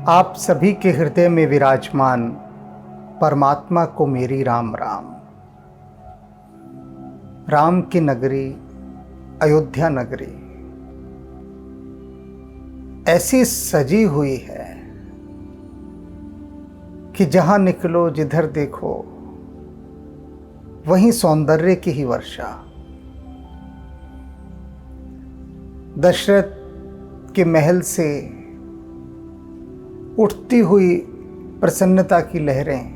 आप सभी के हृदय में विराजमान परमात्मा को मेरी राम राम। राम की नगरी अयोध्या नगरी ऐसी सजी हुई है कि जहां निकलो जिधर देखो वहीं सौंदर्य की ही वर्षा। दशरथ के महल से उठती हुई प्रसन्नता की लहरें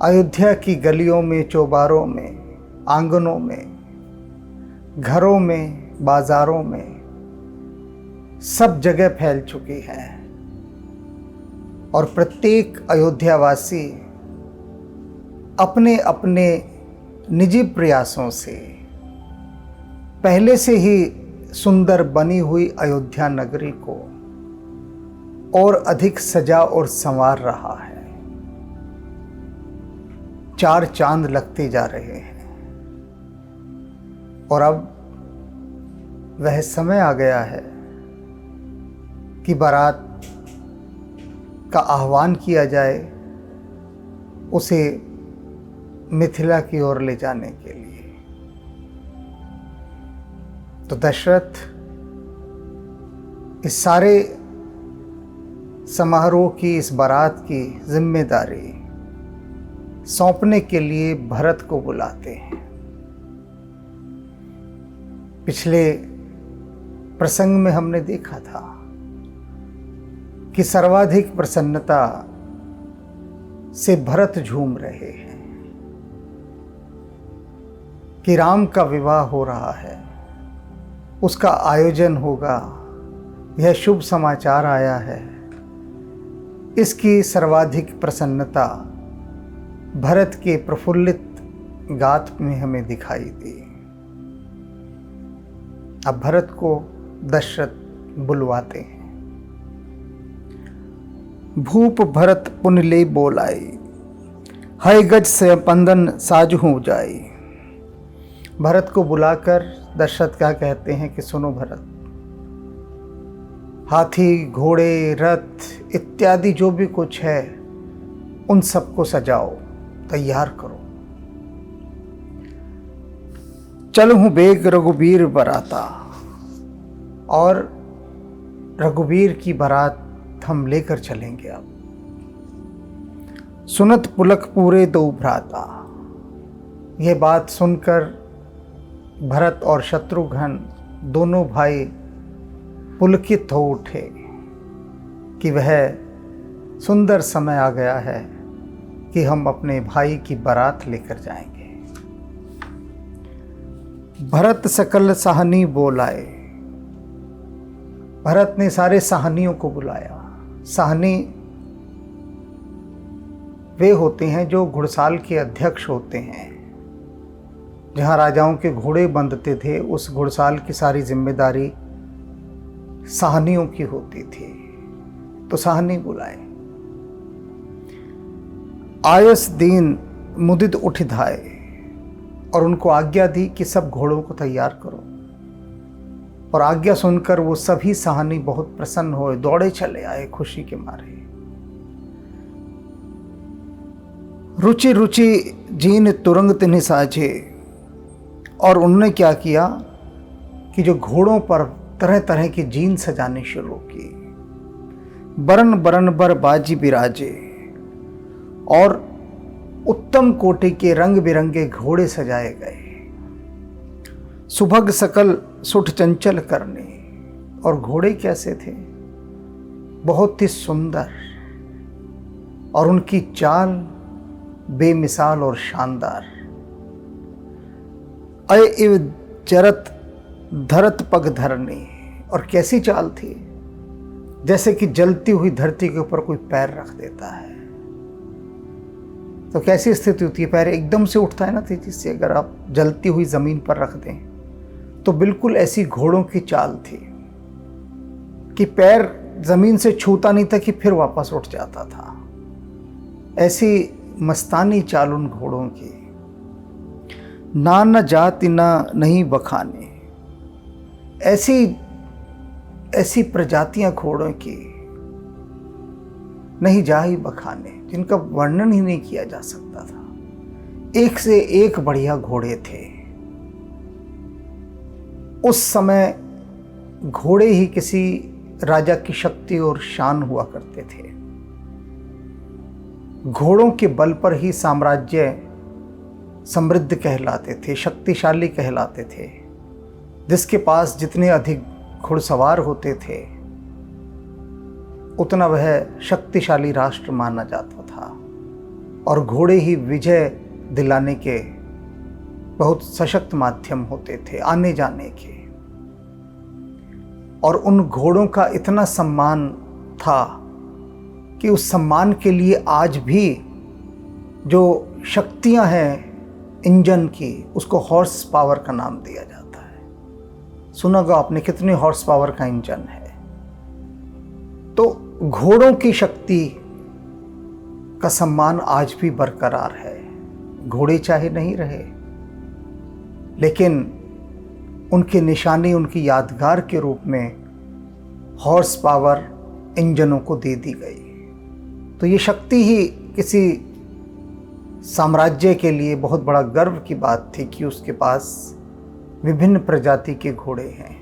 अयोध्या की गलियों में, चौबारों में, आंगनों में, घरों में, बाजारों में सब जगह फैल चुकी है और प्रत्येक अयोध्यावासी अपने अपने निजी प्रयासों से पहले से ही सुंदर बनी हुई अयोध्या नगरी को और अधिक सजा और संवार रहा है। चार चांद लगते जा रहे हैं और अब वह समय आ गया है कि बारात का आह्वान किया जाए उसे मिथिला की ओर ले जाने के लिए। तो दशरथ इस सारे समारोह की, इस बारात की जिम्मेदारी सौंपने के लिए भरत को बुलाते हैं। पिछले प्रसंग में हमने देखा था कि सर्वाधिक प्रसन्नता से भरत झूम रहे हैं कि राम का विवाह हो रहा है, उसका आयोजन होगा, यह शुभ समाचार आया है। इसकी सर्वाधिक प्रसन्नता भरत के प्रफुल्लित गात में हमें दिखाई दी। अब भरत को दशरथ बुलवाते हैं। भूप भरत पुन ले बोलाई, है गज से पंदन साजहू जाई। भरत को बुलाकर दशरथ क्या कहते हैं कि सुनो भरत, हाथी, घोड़े, रथ इत्यादि जो भी कुछ है उन सबको सजाओ, तैयार करो। चलूं बेग रघुबीर बराता, और रघुबीर की बारात हम लेकर चलेंगे। अब सुनत पुलक पूरे दो भ्राता। यह बात सुनकर भरत और शत्रुघ्न दोनों भाई पुलकित हो उठे कि वह सुंदर समय आ गया है कि हम अपने भाई की बारात लेकर जाएंगे। भरत सकल साहनी बोलाए। भरत ने सारे साहनियों को बुलाया। साहनी वे होते हैं जो घुड़साल के अध्यक्ष होते हैं। जहां राजाओं के घोड़े बंधते थे उस घुड़साल की सारी जिम्मेदारी साहनियों की होती थी। तो साहनी बुलाए। आयस दीन मुदित उठ धाए, और उनको आज्ञा दी कि सब घोड़ों को तैयार करो। और आज्ञा सुनकर वो सभी साहनी बहुत प्रसन्न हुए, दौड़े चले आए खुशी के मारे। रुचि रुचि जीन तुरंग तिन्हि साजे। और उन्होंने क्या किया कि जो घोड़ों पर तरह तरह की जीन सजानी शुरू की। बरन बरन बर बाजी बिराजे, और उत्तम कोटि के रंग बिरंगे घोड़े सजाए गए। सुभग सकल सुठ चंचल करने। और घोड़े कैसे थे? बहुत ही सुंदर, और उनकी चाल बेमिसाल और शानदार। अय इव जरत धरत पग धरने। और कैसी चाल थी, जैसे कि जलती हुई धरती के ऊपर कोई पैर रख देता है। तो कैसी स्थिति होती है? पैर एकदम से उठता है ना तेजी से, अगर आप जलती हुई जमीन पर रख दें। तो बिल्कुल ऐसी घोड़ों की चाल थी कि पैर जमीन से छूता नहीं था कि फिर वापस उठ जाता था। ऐसी मस्तानी चाल उन घोड़ों की। ना न जाति ना नहीं बखाने। ऐसी प्रजातियां घोड़ों की नहीं जाहि बखाने, जिनका वर्णन ही नहीं किया जा सकता था। एक से एक बढ़िया घोड़े थे। उस समय घोड़े ही किसी राजा की शक्ति और शान हुआ करते थे। घोड़ों के बल पर ही साम्राज्य समृद्ध कहलाते थे, शक्तिशाली कहलाते थे। जिसके पास जितने अधिक घुड़सवार होते थे उतना वह शक्तिशाली राष्ट्र माना जाता था। और घोड़े ही विजय दिलाने के बहुत सशक्त माध्यम होते थे आने जाने के। और उन घोड़ों का इतना सम्मान था कि उस सम्मान के लिए आज भी जो शक्तियां हैं इंजन की, उसको हॉर्स पावर का नाम दिया जाता है। सुना होगा आपने कितने हॉर्स पावर का इंजन है। तो घोड़ों की शक्ति का सम्मान आज भी बरकरार है। घोड़े चाहे नहीं रहे, लेकिन उनकी निशानी, उनकी यादगार के रूप में हॉर्स पावर इंजनों को दे दी गई। तो ये शक्ति ही किसी साम्राज्य के लिए बहुत बड़ा गर्व की बात थी कि उसके पास विभिन्न प्रजाति के घोड़े हैं।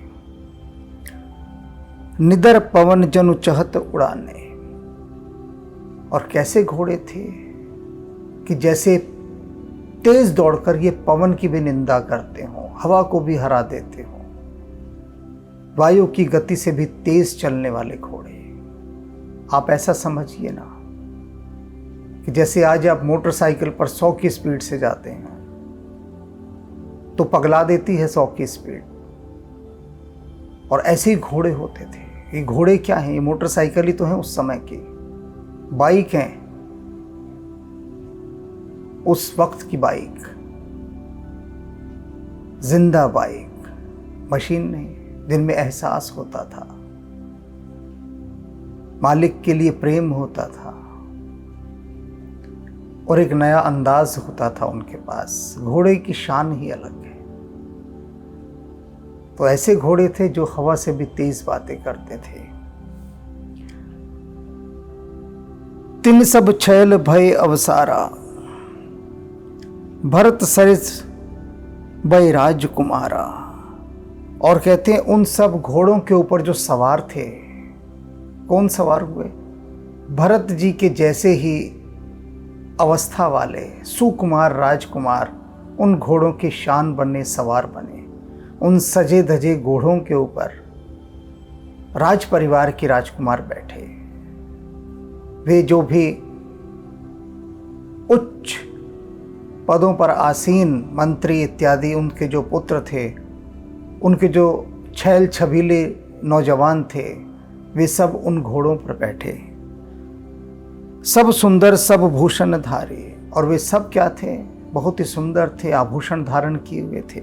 निदर पवन जनु चहत उड़ाने। और कैसे घोड़े थे कि जैसे तेज दौड़कर ये पवन की भी निंदा करते हों, हवा को भी हरा देते हों, वायु की गति से भी तेज चलने वाले घोड़े। आप ऐसा समझिए ना कि जैसे आज आप मोटरसाइकिल पर 100 की स्पीड से जाते हैं तो पगला देती है 100 की स्पीड, और ऐसे ही घोड़े होते थे। ये घोड़े क्या हैं? ये मोटरसाइकिल ही तो हैं उस समय की, बाइक हैं उस वक्त की बाइक, जिंदा बाइक, मशीन नहीं, जिनमें एहसास होता था, मालिक के लिए प्रेम होता था और एक नया अंदाज होता था उनके पास। घोड़े की शान ही अलग है। तो ऐसे घोड़े थे जो हवा से भी तेज बातें करते थे। तिन सब छैल भय अवसारा, भरत सरिस भय राजकुमारा। और कहते हैं उन सब घोड़ों के ऊपर जो सवार थे, कौन सवार हुए? भरत जी के जैसे ही अवस्था वाले सुकुमार राजकुमार उन घोड़ों की शान बने, सवार बने। उन सजे धजे घोड़ों के ऊपर राज परिवार के राजकुमार बैठे। वे जो भी उच्च पदों पर आसीन मंत्री इत्यादि उनके जो पुत्र थे, उनके जो छैल छबीले नौजवान थे, वे सब उन घोड़ों पर बैठे। सब सुंदर सब भूषण धारे। और वे सब क्या थे? बहुत ही सुंदर थे, आभूषण धारण किए हुए थे।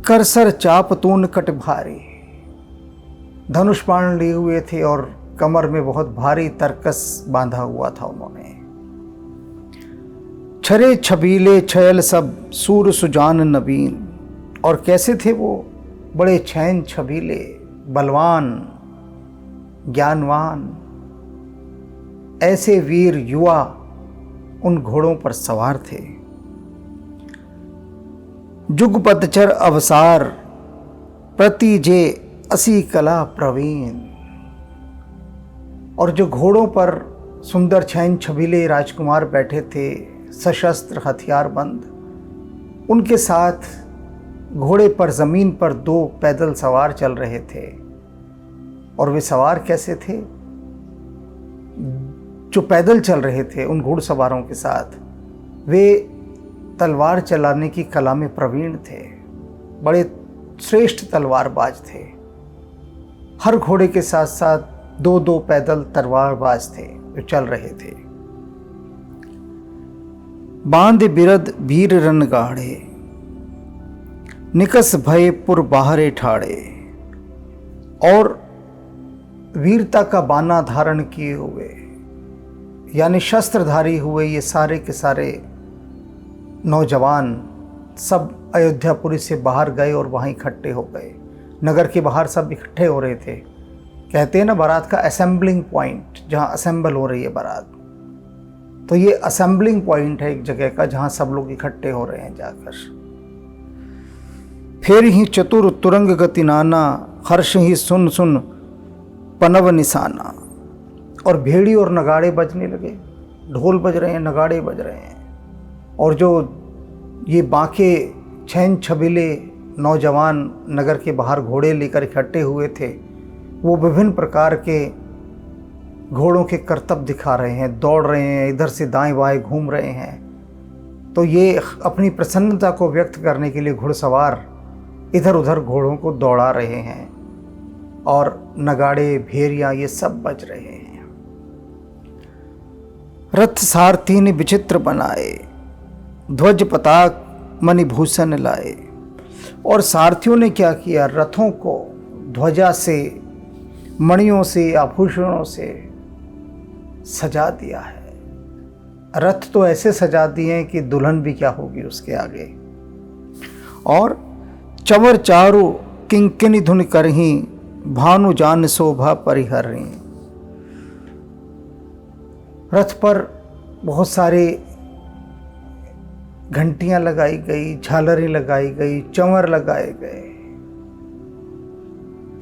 करसर चाप तून कट भारी, धनुष बाण लिए हुए थे और कमर में बहुत भारी तरकस बांधा हुआ था उन्होंने। छरे छबीले छैल सब सूर सुजान नवीन। और कैसे थे वो? बड़े छैन छबीले, बलवान, ज्ञानवान, ऐसे वीर युवा उन घोड़ों पर सवार थे। जुगपतचर अवसार प्रति जे असी कला प्रवीण। और जो घोड़ों पर सुंदर छैन छबीले राजकुमार बैठे थे, सशस्त्र हथियार बंद, उनके साथ घोड़े पर जमीन पर 2 पैदल सवार चल रहे थे। और वे सवार कैसे थे? जो पैदल चल रहे थे उन घुड़सवारों के साथ, वे तलवार चलाने की कला में प्रवीण थे, बड़े श्रेष्ठ तलवारबाज थे। हर घोड़े के साथ साथ 2-2 पैदल तलवारबाज थे जो चल रहे थे। बांध बिरद वीर रन गाढ़े, निकस भय पुर बाहरे ठाड़े। और वीरता का बाना धारण किए हुए, यानी शस्त्रधारी हुए ये सारे के सारे नौजवान सब अयोध्यापुरी से बाहर गए और वहाँ इकट्ठे हो गए। नगर के बाहर सब इकट्ठे हो रहे थे कहते हैं ना बारात का असेंबलिंग पॉइंट, जहाँ असेंबल हो रही है बारात, तो ये असेंबलिंग पॉइंट है एक जगह का जहाँ सब लोग इकट्ठे हो रहे हैं जाकर। फिर ही चतुर तुरंग गति नाना, हर्ष ही सुन सुन पनव निशाना। और भेड़ी और नगाड़े बजने लगे, ढोल बज रहे हैं, नगाड़े बज रहे हैं, और जो ये बांके छैन छबीले नौजवान नगर के बाहर घोड़े लेकर इकट्ठे हुए थे, वो विभिन्न प्रकार के घोड़ों के करतब दिखा रहे हैं, दौड़ रहे हैं, इधर से दाएं बाएं घूम रहे हैं। तो ये अपनी प्रसन्नता को व्यक्त करने के लिए घुड़सवार इधर उधर घोड़ों को दौड़ा रहे हैं, और नगाड़े भेरियां ये सब बज रहे हैं। रथ सारथी ने विचित्र बनाए, ध्वज पताक मणिभूषण लाए। और सारथियों ने क्या किया, रथों को ध्वजा से, मणियों से, आभूषणों से सजा दिया है। रथ तो ऐसे सजा दिए हैं कि दुल्हन भी क्या होगी उसके आगे। और चंवर चारु किंकिनी धुन करही, भानु जान शोभा परिहरही। रथ पर बहुत सारे घंटियां लगाई गई, झालरें लगाई गई, चंवर लगाए गए,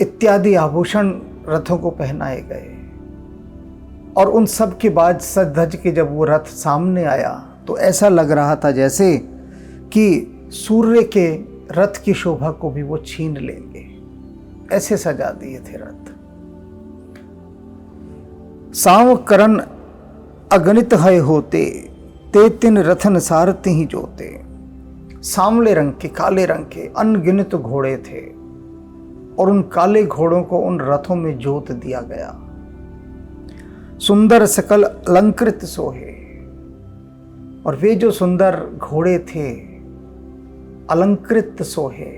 इत्यादि आभूषण रथों को पहनाए गए। और उन सब के बाद सज धज के जब वो रथ सामने आया तो ऐसा लग रहा था जैसे कि सूर्य के रथ की शोभा को भी वो छीन लेंगे, ऐसे सजा दिए थे रथ। सांव करण अगणित है होते, ते तिन रथन सारथी ही जोते। सांवले रंग के, काले रंग के अनगिनत घोड़े थे, और उन काले घोड़ों को उन रथों में जोत दिया गया। सुंदर सकल अलंकृत सोहे, और वे जो सुंदर घोड़े थे अलंकृत सोहे,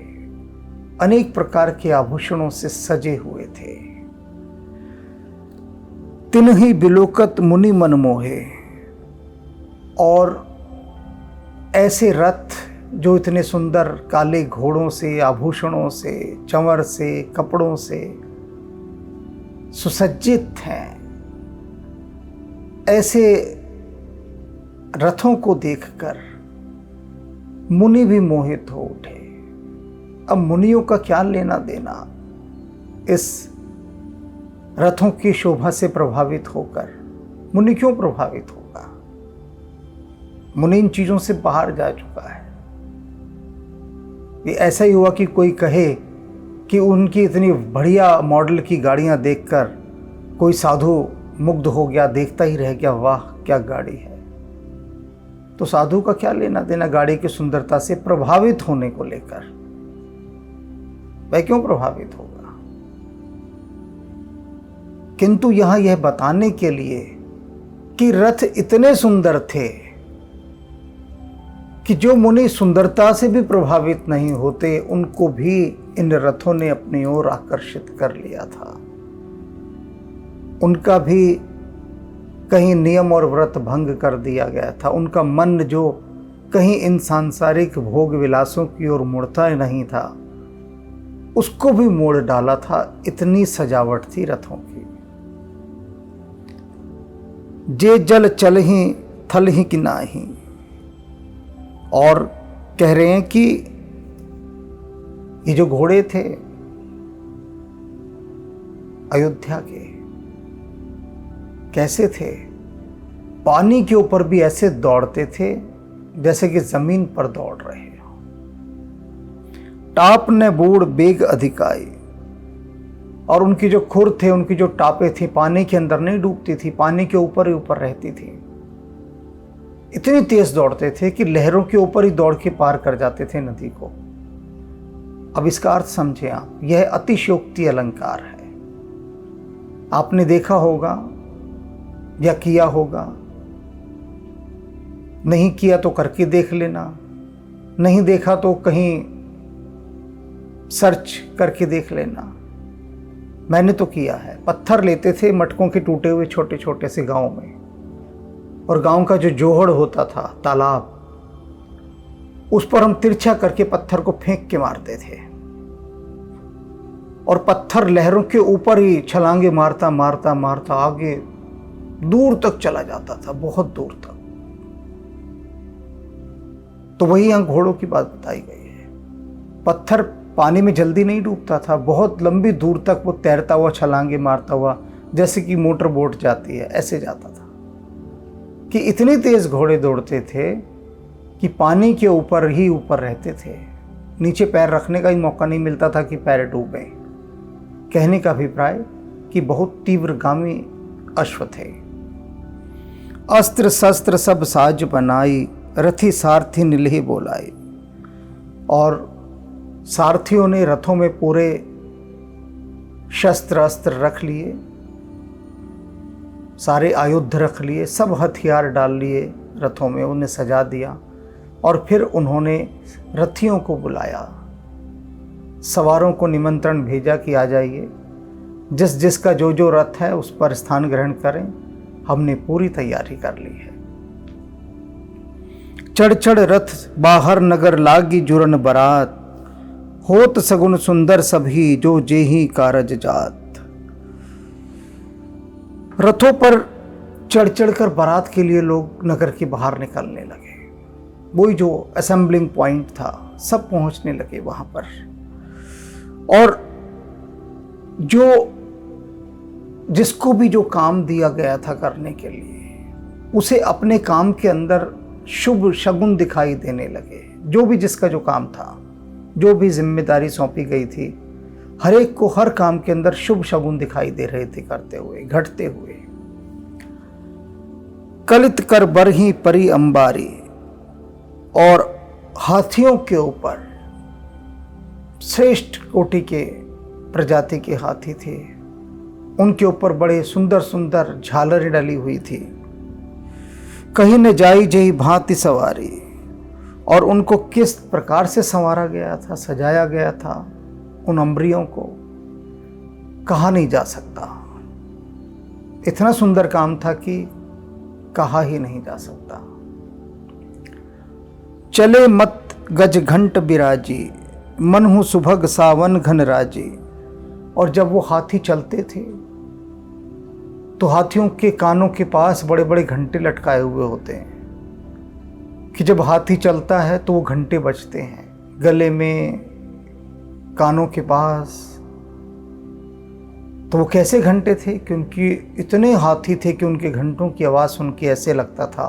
अनेक प्रकार के आभूषणों से सजे हुए थे। तिन्हि बिलोकत मुनि मन मोहे। और ऐसे रथ जो इतने सुंदर काले घोड़ों से, आभूषणों से, चंवर से, कपड़ों से सुसज्जित हैं, ऐसे रथों को देखकर मुनि भी मोहित हो उठे। अब मुनियों का क्या लेना देना इस रथों की शोभा से प्रभावित होकर? मुनि क्यों प्रभावित होगा? मुनि इन चीजों से बाहर जा चुका है। ये ऐसा ही हुआ कि कोई कहे कि उनकी इतनी बढ़िया मॉडल की गाड़ियां देखकर कोई साधु मुग्ध हो गया, देखता ही रह गया, वाह क्या गाड़ी है। तो साधु का क्या लेना देना गाड़ी की सुंदरता से प्रभावित होने को लेकर? वह क्यों प्रभावित होगा? किंतु यहां यह बताने के लिए कि रथ इतने सुंदर थे कि जो मुनि सुंदरता से भी प्रभावित नहीं होते, उनको भी इन रथों ने अपनी ओर आकर्षित कर लिया था। उनका भी कहीं नियम और व्रत भंग कर दिया गया था। उनका मन जो कहीं इन सांसारिक भोग विलासों की ओर मुड़ता नहीं था, उसको भी मोड़ डाला था। इतनी सजावट थी रथों की। जे जल चल ही थल ही कि नाही। और कह रहे हैं कि ये जो घोड़े थे अयोध्या के, कैसे थे? पानी के ऊपर भी ऐसे दौड़ते थे जैसे कि जमीन पर दौड़ रहे हो। टाप ने बूढ़ बेग अधिकाई। और उनकी जो खुर थे, उनकी जो टापे थी, पानी के अंदर नहीं डूबती थी, पानी के ऊपर ही ऊपर रहती थी। इतनी तेज दौड़ते थे कि लहरों के ऊपर ही दौड़ के पार कर जाते थे नदी को। अब इसका अर्थ समझे आप, यह अतिशयोक्ति अलंकार है। आपने देखा होगा या किया होगा, नहीं किया तो करके देख लेना, नहीं देखा तो कहीं सर्च करके देख लेना। मैंने तो किया है। पत्थर लेते थे मटकों के टूटे हुए छोटे छोटे से गांव में, और गांव का जो जोहड़ होता था, तालाब, उस पर हम तिरछा करके पत्थर को फेंक के मारते थे। और पत्थर लहरों के ऊपर ही छलांगे मारता मारता मारता आगे दूर तक चला जाता था, बहुत दूर तक। तो वही यहां घोड़ों की बात बताई गई है। पत्थर पानी में जल्दी नहीं डूबता था, बहुत लंबी दूर तक वो तैरता हुआ छलांगे मारता हुआ, जैसे कि मोटर बोट जाती है ऐसे जाता था। कि इतनी तेज घोड़े दौड़ते थे कि पानी के ऊपर ही ऊपर रहते थे, नीचे पैर रखने का ही मौका नहीं मिलता था कि पैर डूबे। कहने का अभिप्राय कि बहुत तीव्रगामी अश्व थे। अस्त्र शस्त्र सब साज बनाई, रथी सारथी निलही बोलाई। और सारथियों ने रथों में पूरे शस्त्र अस्त्र रख लिए, सारे आयुध रख लिए, सब हथियार डाल लिए रथों में, उन्हें सजा दिया। और फिर उन्होंने रथियों को बुलाया, सवारों को निमंत्रण भेजा कि आ जाइए, जिस जिसका जो जो रथ है उस पर स्थान ग्रहण करें, हमने पूरी तैयारी कर ली है। चढ़ चढ़ रथ बाहर नगर लागी जुरन बरात, होत सगुन सुंदर सभी जो जेही कारज जात। रथों पर चढ़ चढ़कर बारात के लिए लोग नगर के बाहर निकलने लगे। वही जो असेंबलिंग पॉइंट था, सब पहुंचने लगे वहां पर। और जो जिसको भी जो काम दिया गया था करने के लिए, उसे अपने काम के अंदर शुभ शगुन दिखाई देने लगे। जो भी जिसका जो काम था, जो भी जिम्मेदारी सौंपी गई थी, हर एक को हर काम के अंदर शुभ शगुन दिखाई दे रहे थे करते हुए, घटते हुए। कलित कर बरही परी अंबारी, और हाथियों के ऊपर श्रेष्ठ कोटि के प्रजाति के हाथी थे, उनके ऊपर बड़े सुंदर सुंदर झालरें डली हुई थी। कहीं न जाई जही भांति सवारी, और उनको किस प्रकार से संवारा गया था, सजाया गया था, उन अम्बरियों को कहा नहीं जा सकता। इतना सुंदर काम था कि कहा ही नहीं जा सकता। चले मत गज घंट बिराजी, मनहु सुभग सावन घन राजी। और जब वो हाथी चलते थे तो हाथियों के कानों के पास बड़े बड़े घंटे लटकाए हुए होते हैं, कि जब हाथी चलता है तो वो घंटे बजते हैं गले में, कानों के पास। तो वो कैसे घंटे थे? क्योंकि इतने हाथी थे कि उनके घंटों की आवाज़ सुन के ऐसे लगता था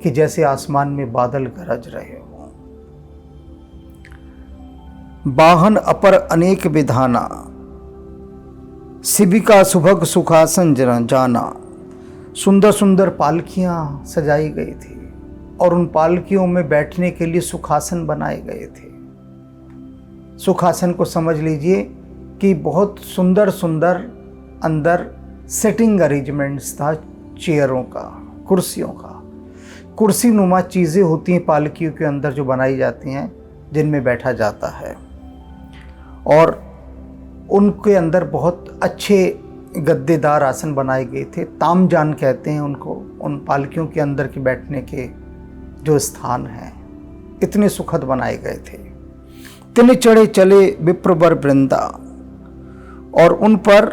कि जैसे आसमान में बादल गरज रहे हों। वाहन अपर अनेक विधाना, शिबिका सुभग सुखासन जाना। सुंदर सुंदर पालकियां सजाई गई थी, और उन पालकियों में बैठने के लिए सुखासन बनाए गए थे। सुखासन को समझ लीजिए कि बहुत सुंदर सुंदर अंदर सेटिंग अरेंजमेंट्स था, चेयरों का, कुर्सियों का। कुर्सी नुमा चीज़ें होती हैं पालकियों के अंदर जो बनाई जाती हैं, जिनमें बैठा जाता है। और उनके अंदर बहुत अच्छे गद्देदार आसन बनाए गए थे, तामजान कहते हैं उनको, उन पालकियों के अंदर के बैठने के जो स्थान हैं, इतने सुखद बनाए गए थे। तिन चढ़े चले विप्रवर वृंदा, और उन पर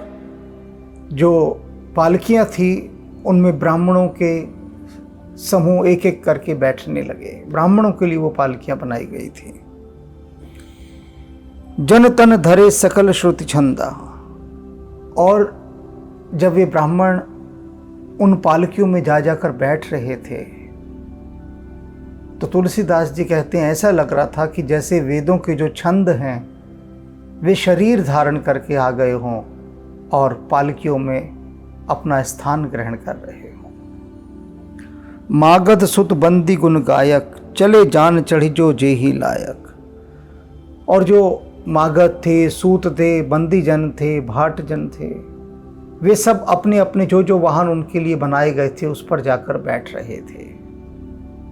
जो पालकियां थी उनमें ब्राह्मणों के समूह एक एक करके बैठने लगे। ब्राह्मणों के लिए वो पालकियां बनाई गई थी। जन तन धरे सकल श्रुति छंदा, और जब ये ब्राह्मण उन पालकियों में जा जाकर बैठ रहे थे तो तुलसीदास जी कहते हैं ऐसा लग रहा था कि जैसे वेदों के जो छंद हैं वे शरीर धारण करके आ गए हों और पालकियों में अपना स्थान ग्रहण कर रहे हों। मागध सुत बंदी गुण गायक, चले जान चढ़ी जो जेही लायक। और जो मागध थे, सूत थे, बंदी जन थे, भाट जन थे, वे सब अपने अपने जो जो वाहन उनके लिए बनाए गए थे उस पर जाकर बैठ रहे थे।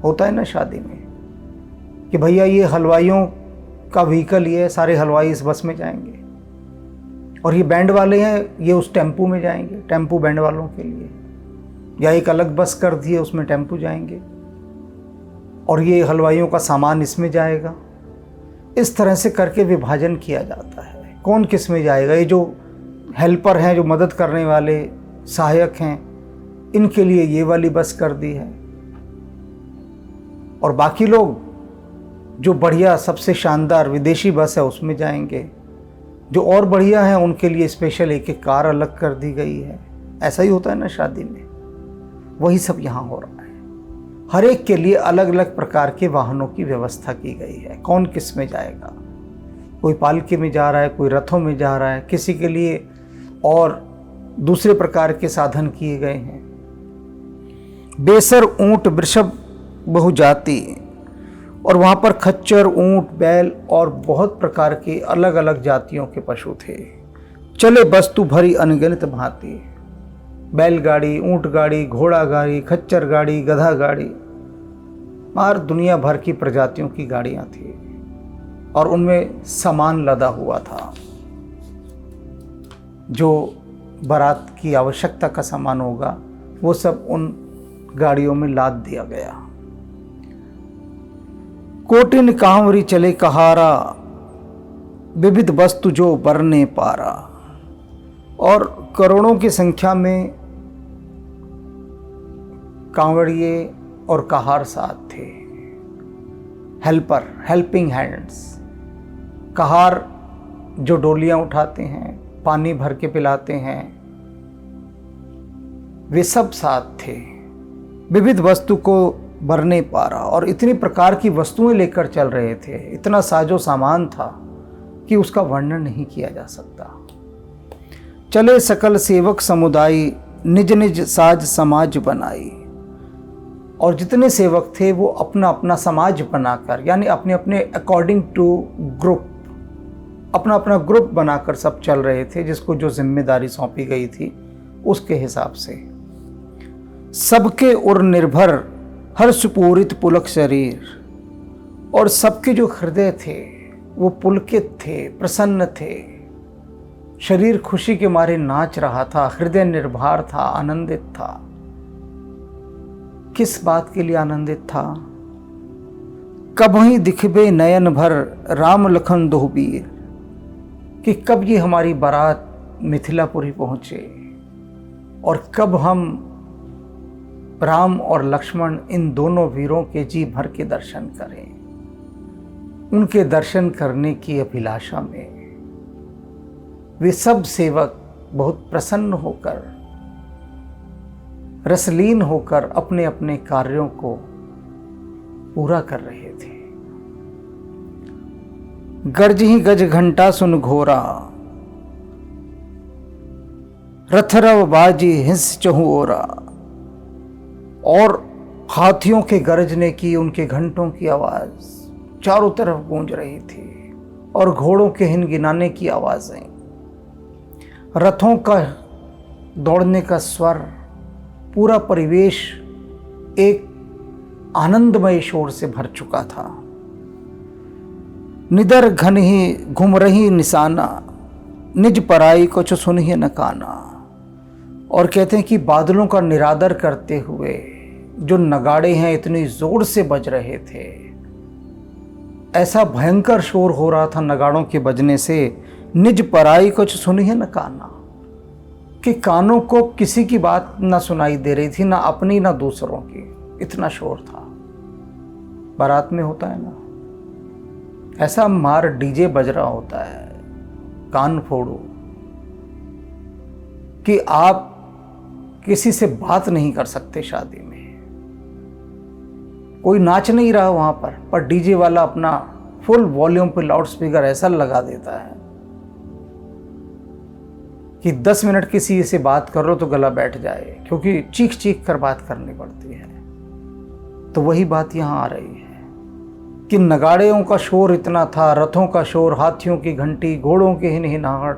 होता है ना शादी में कि भैया ये हलवाइयों का व्हीकल, ये सारे हलवाई इस बस में जाएंगे, और ये बैंड वाले हैं ये उस टेम्पू में जाएंगे, टेम्पू बैंड वालों के लिए, या एक अलग बस कर दी है उसमें टेम्पू जाएंगे, और ये हलवाइयों का सामान इसमें जाएगा। इस तरह से करके विभाजन किया जाता है कौन किस में जाएगा? ये जो हेल्पर हैं, जो मदद करने वाले सहायक हैं, इनके लिए ये वाली बस कर दी है, और बाकी लोग जो बढ़िया सबसे शानदार विदेशी बस है उसमें जाएंगे। जो और बढ़िया है उनके लिए स्पेशल एक एक कार अलग कर दी गई है। ऐसा ही होता है ना शादी में, वही सब यहाँ हो रहा है। हर एक के लिए अलग अलग प्रकार के वाहनों की व्यवस्था की गई है। कौन किस में जाएगा? कोई पालकी में जा रहा है, कोई रथों में जा रहा है, किसी के लिए और दूसरे प्रकार के साधन किए गए हैं। बेसर ऊंट वृषभ बहुजाति, और वहाँ पर खच्चर, ऊंट, बैल और बहुत प्रकार के अलग अलग जातियों के पशु थे। चले वस्तु भरी अनगिनत भांति, बैलगाड़ी, ऊंट गाड़ी, घोड़ा गाड़ी, खच्चर गाड़ी, गधा गाड़ी, मार दुनिया भर की प्रजातियों की गाड़ियाँ थी, और उनमें सामान लदा हुआ था। जो बारात की आवश्यकता का सामान होगा वो सब उन गाड़ियों में लाद दिया गया। कोटिन कांवरी चले कहारा, विविध वस्तु जो बरने पारा, और करोड़ों की संख्या में कांवड़िए और कहार साथ थे। हेल्पर, हेल्पिंग हैंड्स, कहार जो डोलियां उठाते हैं, पानी भर के पिलाते हैं, वे सब साथ थे। विविध वस्तु को बरने पारा, और इतनी प्रकार की वस्तुएं लेकर चल रहे थे, इतना साजो सामान था कि उसका वर्णन नहीं किया जा सकता। चले सकल सेवक समुदाय, निज निज साज समाज बनाई, और जितने सेवक थे वो अपना अपना समाज बनाकर, यानी अपने अपने अकॉर्डिंग टू ग्रुप, अपना अपना ग्रुप बनाकर सब चल रहे थे, जिसको जो जिम्मेदारी सौंपी गई थी उसके हिसाब से। सबके उर निर्भर हर सुपूरित पुलक शरीर, और सबके जो हृदय थे वो पुलकित थे, प्रसन्न थे। शरीर खुशी के मारे नाच रहा था, हृदय निर्भर था, आनंदित था। किस बात के लिए आनंदित था? कभी दिखबे नयन भर राम लखन दोहबीर, कि कब ये हमारी बारात मिथिलापुरी पहुंचे और कब हम राम और लक्ष्मण इन दोनों वीरों के जी भर के दर्शन करें। उनके दर्शन करने की अभिलाषा में वे सब सेवक बहुत प्रसन्न होकर, रसलीन होकर अपने अपने कार्यों को पूरा कर रहे थे। गर्ज ही गज घंटा सुन घोरा, रथरव बाजी हिंस चहु ओरा, और हाथियों के गरजने की, उनके घंटों की आवाज चारों तरफ गूंज रही थी, और घोड़ों के हिनगिनाने की आवाजें, रथों का दौड़ने का स्वर, पूरा परिवेश एक आनंदमय शोर से भर चुका था। निदर घन ही घूम रही निशाना, निज पराई कुछ सुन ही न काना, और कहते हैं कि बादलों का निरादर करते हुए जो नगाड़े हैं इतनी जोर से बज रहे थे, ऐसा भयंकर शोर हो रहा था नगाड़ों के बजने से, निज पराई कुछ सुन ही न काना, कि कानों को किसी की बात ना सुनाई दे रही थी, ना अपनी ना दूसरों की, इतना शोर था। बारात में होता है ना ऐसा, मार डीजे बज रहा होता है, कान फोड़ो, कि आप किसी से बात नहीं कर सकते। शादी में कोई नाच नहीं रहा वहां पर डीजे वाला अपना फुल वॉल्यूम पे लाउड स्पीकर ऐसा लगा देता है कि 10 मिनट किसी से बात कर लो तो गला बैठ जाए, क्योंकि चीख चीख कर बात करनी पड़ती है। तो वही बात यहाँ आ रही है कि नगाड़ों का शोर इतना था, रथों का शोर, हाथियों की घंटी, घोड़ों के हिनहिनाहट,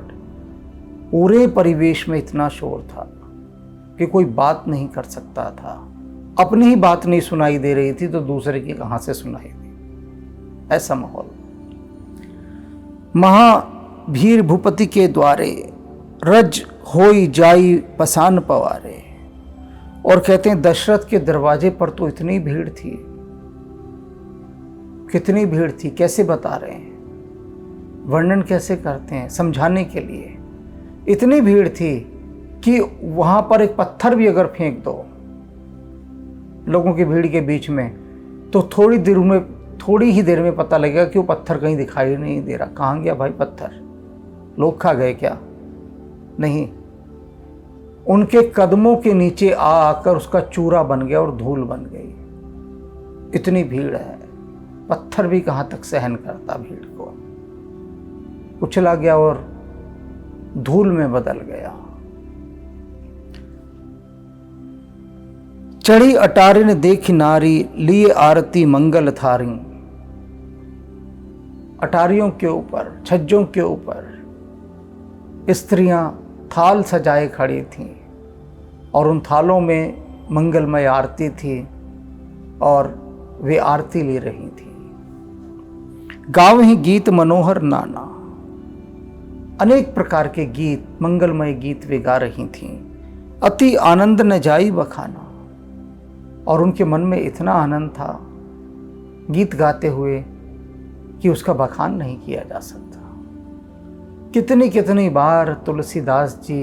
पूरे परिवेश में इतना शोर था कि कोई बात नहीं कर सकता था। अपनी ही बात नहीं सुनाई दे रही थी तो दूसरे की कहाँ से सुनाई दी, ऐसा माहौल। महाभीर भूपति के द्वारे, रज होई जाई पसान पवारे, और कहते हैं दशरथ के दरवाजे पर तो इतनी भीड़ थी, कितनी भीड़ थी कैसे बता रहे हैं वर्णन कैसे करते हैं समझाने के लिए। इतनी भीड़ थी कि वहाँ पर एक पत्थर भी अगर फेंक दो लोगों की भीड़ के बीच में, तो थोड़ी ही देर में पता लगेगा कि वो पत्थर कहीं दिखाई नहीं दे रहा। कहाँ गया भाई पत्थर? लोग खा गए क्या? नहीं, उनके कदमों के नीचे आकर उसका चूरा बन गया और धूल बन गई। इतनी भीड़ है, पत्थर भी कहाँ तक सहन करता भीड़ को। उछला गया और धूल में बदल गया। चढ़ी अटारिन देख नारी, लिए आरती मंगल थारी। अटारियों के ऊपर, छज्जों के ऊपर स्त्रियां थाल सजाए खड़ी थीं और उन थालों में मंगलमय आरती थी और वे आरती ले रही थी। गावहीं गीत मनोहर नाना, अनेक प्रकार के गीत, मंगलमय गीत वे गा रही थीं। अति आनंद न जाई बखाना, और उनके मन में इतना आनंद था गीत गाते हुए कि उसका बखान नहीं किया जा सकता। कितनी कितनी बार तुलसीदास जी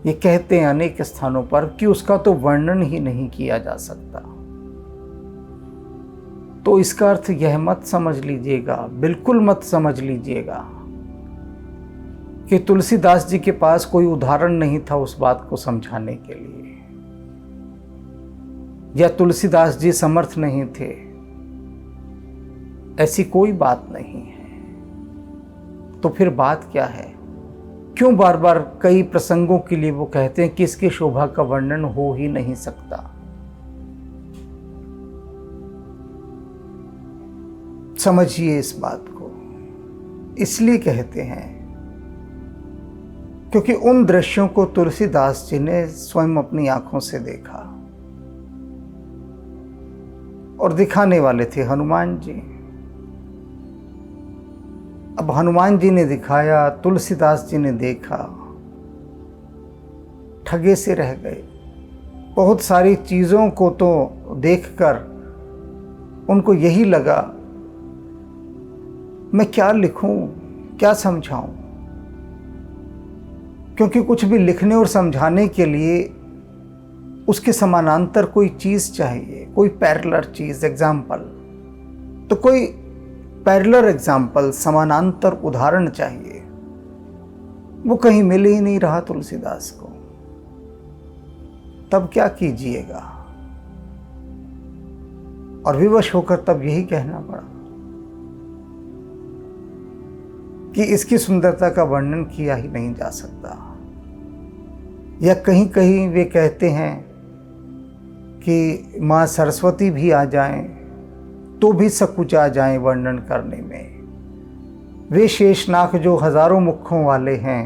ये कहते हैं अनेक स्थानों पर कि उसका तो वर्णन ही नहीं किया जा सकता। तो इसका अर्थ यह मत समझ लीजिएगा, बिल्कुल मत समझ लीजिएगा कि तुलसीदास जी के पास कोई उदाहरण नहीं था उस बात को समझाने के लिए, या तुलसीदास जी समर्थ नहीं थे। ऐसी कोई बात नहीं है। तो फिर बात क्या है? क्यों बार बार कई प्रसंगों के लिए वो कहते हैं कि इसकी शोभा का वर्णन हो ही नहीं सकता? समझिए इस बात को। इसलिए कहते हैं क्योंकि उन दृश्यों को तुलसीदास जी ने स्वयं अपनी आंखों से देखा और दिखाने वाले थे हनुमान जी। अब हनुमान जी ने दिखाया, तुलसीदास जी ने देखा, ठगे से रह गए। बहुत सारी चीज़ों को तो देखकर उनको यही लगा मैं क्या लिखूं, क्या समझाऊं, क्योंकि कुछ भी लिखने और समझाने के लिए उसके समानांतर कोई चीज़ चाहिए, कोई पैरेलल चीज़, एग्जाम्पल। तो कोई पैरेलल एग्जाम्पल, समानांतर उदाहरण चाहिए। वो कहीं मिल ही नहीं रहा तुलसीदास को। तब क्या कीजिएगा? और विवश होकर तब यही कहना पड़ा कि इसकी सुंदरता का वर्णन किया ही नहीं जा सकता। या कहीं कहीं वे कहते हैं कि माँ सरस्वती भी आ जाएं तो भी सकुचा जाएं वर्णन करने में। वे शेषनाग जो हजारों मुखों वाले हैं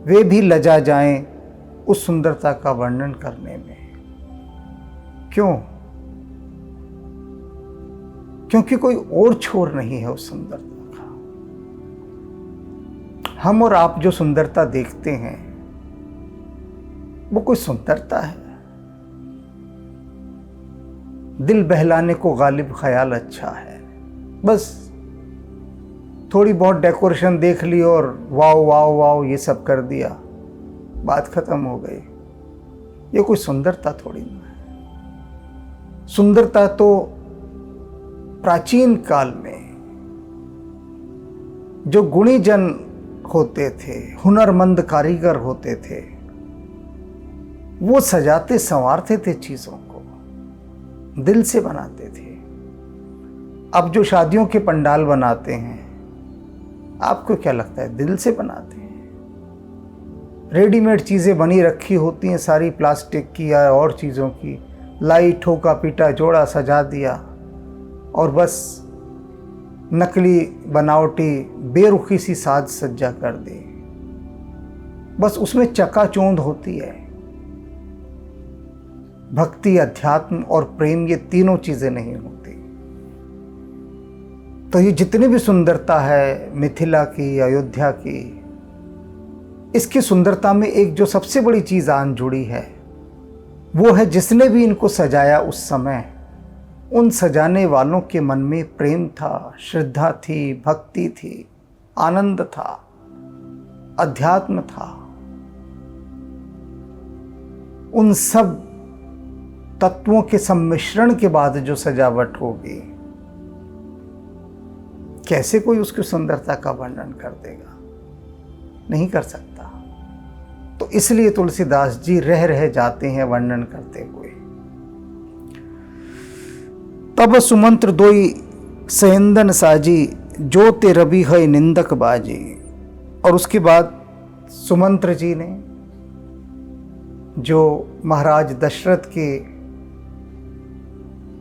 वे भी लजा जाएं उस सुंदरता का वर्णन करने में। क्यों? क्योंकि कोई और छोर नहीं है उस सुंदरता का। हम और आप जो सुंदरता देखते हैं वो कोई सुंदरता है? दिल बहलाने को गालिब ख्याल अच्छा है। बस थोड़ी बहुत डेकोरेशन देख ली और वाओ वाओ वाओ ये सब कर दिया, बात खत्म हो गई। ये कोई सुंदरता थोड़ी ना है। सुंदरता तो प्राचीन काल में जो गुणी जन होते थे, हुनरमंद कारीगर होते थे, वो सजाते संवारते थे चीज़ों को, दिल से बनाते थे। अब जो शादियों के पंडाल बनाते हैं, आपको क्या लगता है दिल से बनाते हैं? रेडीमेड चीज़ें बनी रखी होती हैं सारी, प्लास्टिक की या और चीज़ों की, लाई ठोका पीटा जोड़ा सजा दिया और बस नकली बनावटी बेरुखी सी साज सज्जा कर दी। बस उसमें चकाचौंध होती है। भक्ति, अध्यात्म और प्रेम, ये तीनों चीज़ें नहीं होती। तो ये जितनी भी सुंदरता है मिथिला की, अयोध्या की, इसकी सुंदरता में एक जो सबसे बड़ी चीज़ आन जुड़ी है वो है जिसने भी इनको सजाया उस समय उन सजाने वालों के मन में प्रेम था, श्रद्धा थी, भक्ति थी, आनंद था, अध्यात्म था। उन सब तत्वों के सम्मिश्रण के बाद जो सजावट होगी, कैसे कोई उसकी सुंदरता का वर्णन कर देगा? नहीं कर सकता। तो इसलिए तुलसीदास जी रह रह जाते हैं वर्णन करते हुए। तब सुमंत्र दोई सयंदन साजी, जो ते रवि है निंदक बाजी। और उसके बाद सुमंत्र जी ने, जो महाराज दशरथ के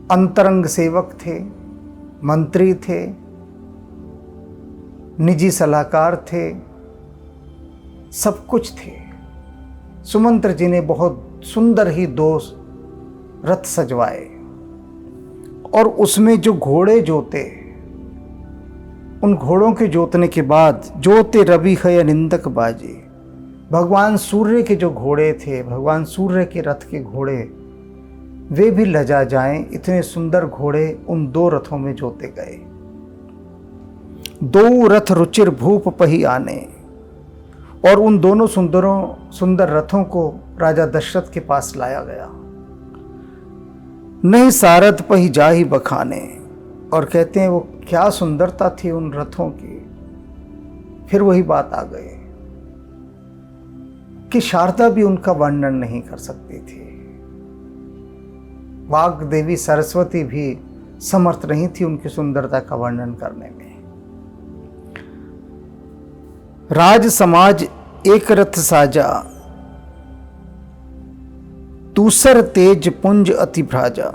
अंतरंग सेवक थे, मंत्री थे, निजी सलाहकार थे, सब कुछ थे, सुमंत्र जी ने बहुत सुंदर ही 2 रथ सजवाए। और उसमें जो घोड़े जोते, उन घोड़ों के जोतने के बाद जोते रवि है निंदक बाजी, भगवान सूर्य के जो घोड़े थे, भगवान सूर्य के रथ के घोड़े, वे भी लजा जाएं, इतने सुंदर घोड़े उन 2 रथों में जोते गए। 2 रथ रुचिर भूप पही आने। और उन दोनों सुंदर रथों को राजा दशरथ के पास लाया गया। नहीं सारथ पही जाहि बखाने। और कहते हैं वो क्या सुंदरता थी उन रथों की। फिर वही बात आ गई कि शारदा भी उनका वर्णन नहीं कर सकती थी, वाग देवी सरस्वती भी समर्थ नहीं थी उनकी सुंदरता का वर्णन करने में। राज समाज एक रथ साजा, दूसर तेज पुंज अति भ्राजा।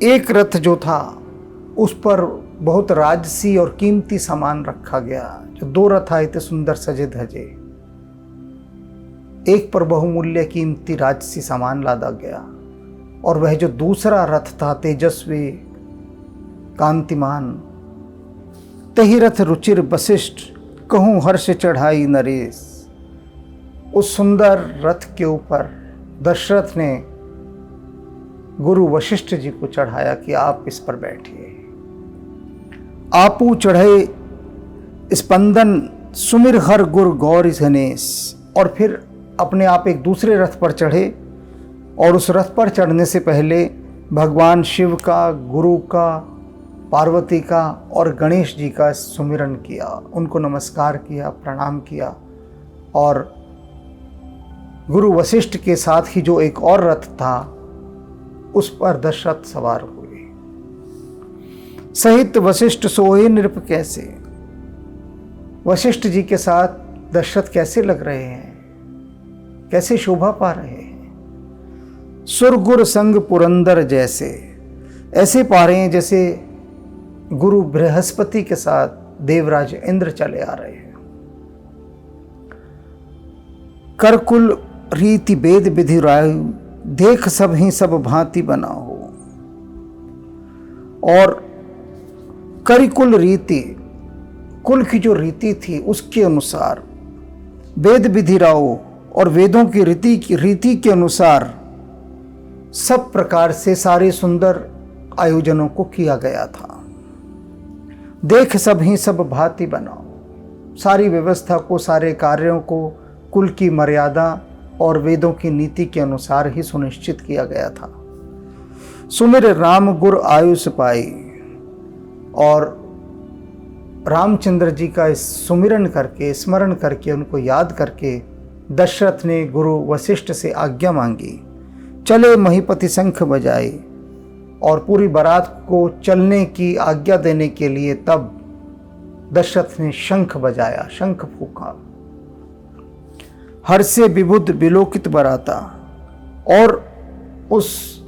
एक रथ जो था उस पर बहुत राजसी और कीमती सामान रखा गया। जो 2 रथ आए थे सुंदर सजे धजे, एक पर बहुमूल्य कीमती राजसी सामान लादा गया, और वह जो दूसरा रथ था तेजस्वी कांतिमान, तही रथ रुचिर वशिष्ठ, कहूँ हर्ष चढ़ाई नरेश। उस सुंदर रथ के ऊपर दशरथ ने गुरु वशिष्ठ जी को चढ़ाया कि आप इस पर बैठिए। आपू चढ़े स्पंदन सुमिर हर गुर गौरी गणेश। और फिर अपने आप एक दूसरे रथ पर चढ़े, और उस रथ पर चढ़ने से पहले भगवान शिव का, गुरु का, पार्वती का और गणेश जी का सुमिरन किया, उनको नमस्कार किया, प्रणाम किया। और गुरु वशिष्ठ के साथ ही जो एक और रथ था उस पर दशरथ सवार हुए। सहित वशिष्ठ सोए नृप कैसे। वशिष्ठ जी के साथ दशरथ कैसे लग रहे हैं, कैसे शोभा पा रहे हैं। सुरगुर संग पुरंदर जैसे, ऐसे पा रहे हैं जैसे गुरु बृहस्पति के साथ देवराज इंद्र चले आ रहे हैं। करकुल रीति वेद विधि रायु, देख सब ही सब भांति बना हो। और करिकुल रीति, कुल की जो रीति थी उसके अनुसार, वेद विधि राव, और वेदों की रीति के अनुसार सब प्रकार से सारे सुंदर आयोजनों को किया गया था। देख सब ही सब भांति बनाओ, सारी व्यवस्था को, सारे कार्यों को कुल की मर्यादा और वेदों की नीति के अनुसार ही सुनिश्चित किया गया था। सुमिर राम गुर आयुष पाई। और रामचंद्र जी का सुमिरन करके, स्मरण करके, उनको याद करके दशरथ ने गुरु वशिष्ठ से आज्ञा मांगी। चले महीपति शंख बजाए। और पूरी बारात को चलने की आज्ञा देने के लिए तब दशरथ ने शंख बजाया, शंख फूंका। हर से विबुद्ध विलोकित बराता। और उस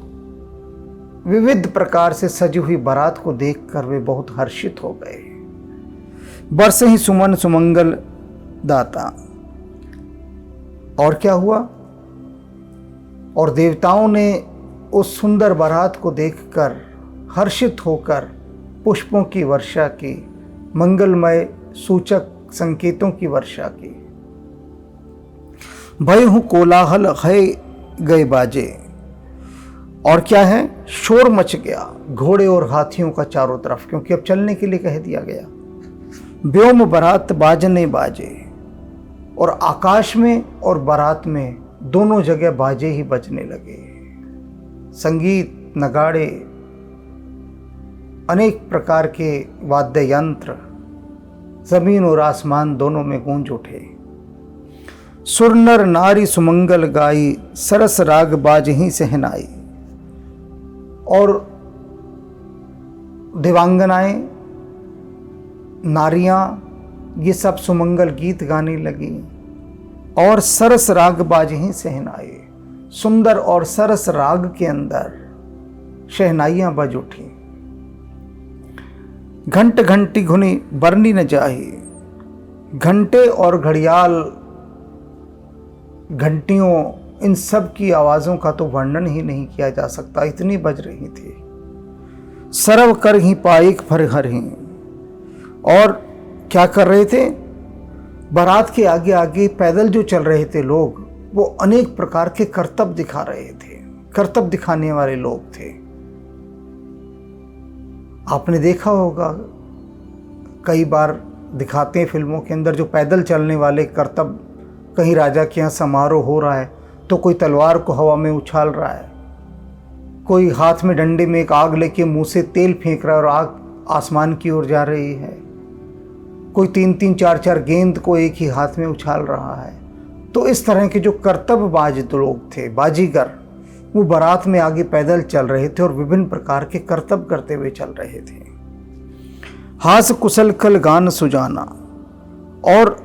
विविध प्रकार से सजी हुई बारात को देखकर वे बहुत हर्षित हो गए। बरसे ही सुमन सुमंगल दाता। और क्या हुआ? और देवताओं ने उस सुंदर बारात को देखकर हर्षित होकर पुष्पों की वर्षा की, मंगलमय सूचक संकेतों की वर्षा की। भय हूँ कोलाहल है गए बाजे। और क्या है, शोर मच गया घोड़े और हाथियों का चारों तरफ, क्योंकि अब चलने के लिए कह दिया गया। व्योम बारात बाजने बाजे, और आकाश में और बारात में दोनों जगह बाजे ही बजने लगे। संगीत, नगाड़े, अनेक प्रकार के वाद्य यंत्र जमीन और आसमान दोनों में गूंज उठे। सुर नर नारी सुमंगल गाई, सरस राग बाज ही सहनाई। और देवांगनाएं, नारियां, ये सब सुमंगल गीत गाने लगी और सरस राग बाज ही सहनाई। सुंदर और सरस राग के अंदर शहनाइयां बज उठी। घंट घंटी घुनी बरनी न जाही, घंटे और घड़ियाल, घंटियों, इन सब की आवाज़ों का तो वर्णन ही नहीं किया जा सकता, इतनी बज रही थी। सरव कर ही पाइक फर हर ही, और क्या कर रहे थे, बारात के आगे आगे पैदल जो चल रहे थे लोग, वो अनेक प्रकार के करतब दिखा रहे थे, करतब दिखाने वाले लोग थे। आपने देखा होगा कई बार दिखाते हैं फिल्मों के अंदर, जो पैदल चलने वाले करतब, कहीं राजा के यहाँ समारोह हो रहा है तो कोई तलवार को हवा में उछाल रहा है, कोई हाथ में डंडे में एक आग लेके मुंह से तेल फेंक रहा है और आग आसमान की ओर जा रही है, कोई 3-3, 4-4 गेंद को एक ही हाथ में उछाल रहा है। तो इस तरह के जो करतबबाज लोग थे, बाजीगर, वो बारात में आगे पैदल चल रहे थे और विभिन्न प्रकार के करतब करते हुए चल रहे थे। हास कुशल कल गान सुजाना, और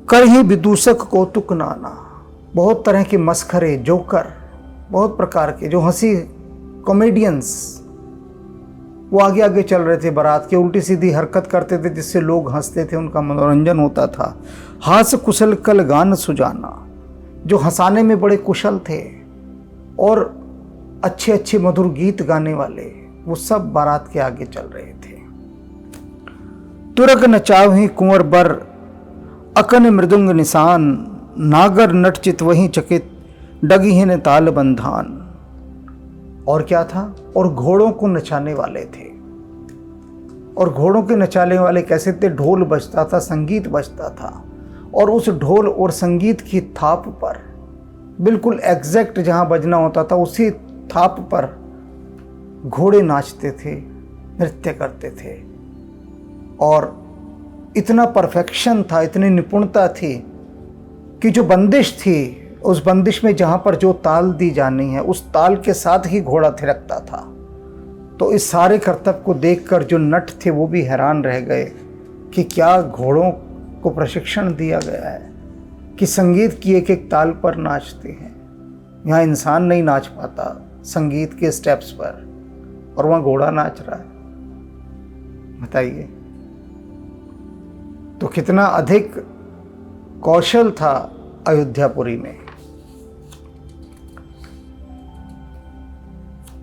कर ही विदूषक कौतुक नाना। बहुत तरह के मस्खरे, जोकर, बहुत प्रकार के जो हंसी कॉमेडियंस, वो आगे आगे चल रहे थे बारात के, उल्टी सीधी हरकत करते थे जिससे लोग हंसते थे, उनका मनोरंजन होता था। हास कुशल कल गान सुजाना, जो हंसाने में बड़े कुशल थे और अच्छे अच्छे मधुर गीत गाने वाले, वो सब बारात के आगे चल रहे थे। तुरग नचावही कुंवर बर, अकन मृदुंग निशान, नागर नट चित वहीं चकित, डगी ही ने ताल बंधान। और क्या था, और घोड़ों को नचाने वाले थे। और घोड़ों के नचाने वाले कैसे थे, ढोल बजता था, संगीत बजता था, और उस ढोल और संगीत की थाप पर बिल्कुल एग्जैक्ट जहां बजना होता था, उसी थाप पर घोड़े नाचते थे, नृत्य करते थे। और इतना परफेक्शन था, इतनी निपुणता थी कि जो बंदिश थी, उस बंदिश में जहाँ पर जो ताल दी जानी है, उस ताल के साथ ही घोड़ा थिरकता था। तो इस सारे करतब को देखकर जो नट थे वो भी हैरान रह गए कि क्या घोड़ों को प्रशिक्षण दिया गया है कि संगीत की एक एक ताल पर नाचते हैं। यहाँ इंसान नहीं नाच पाता संगीत के स्टेप्स पर, और वहाँ घोड़ा नाच रहा है। बताइए, तो कितना अधिक कौशल था अयोध्यापुरी में।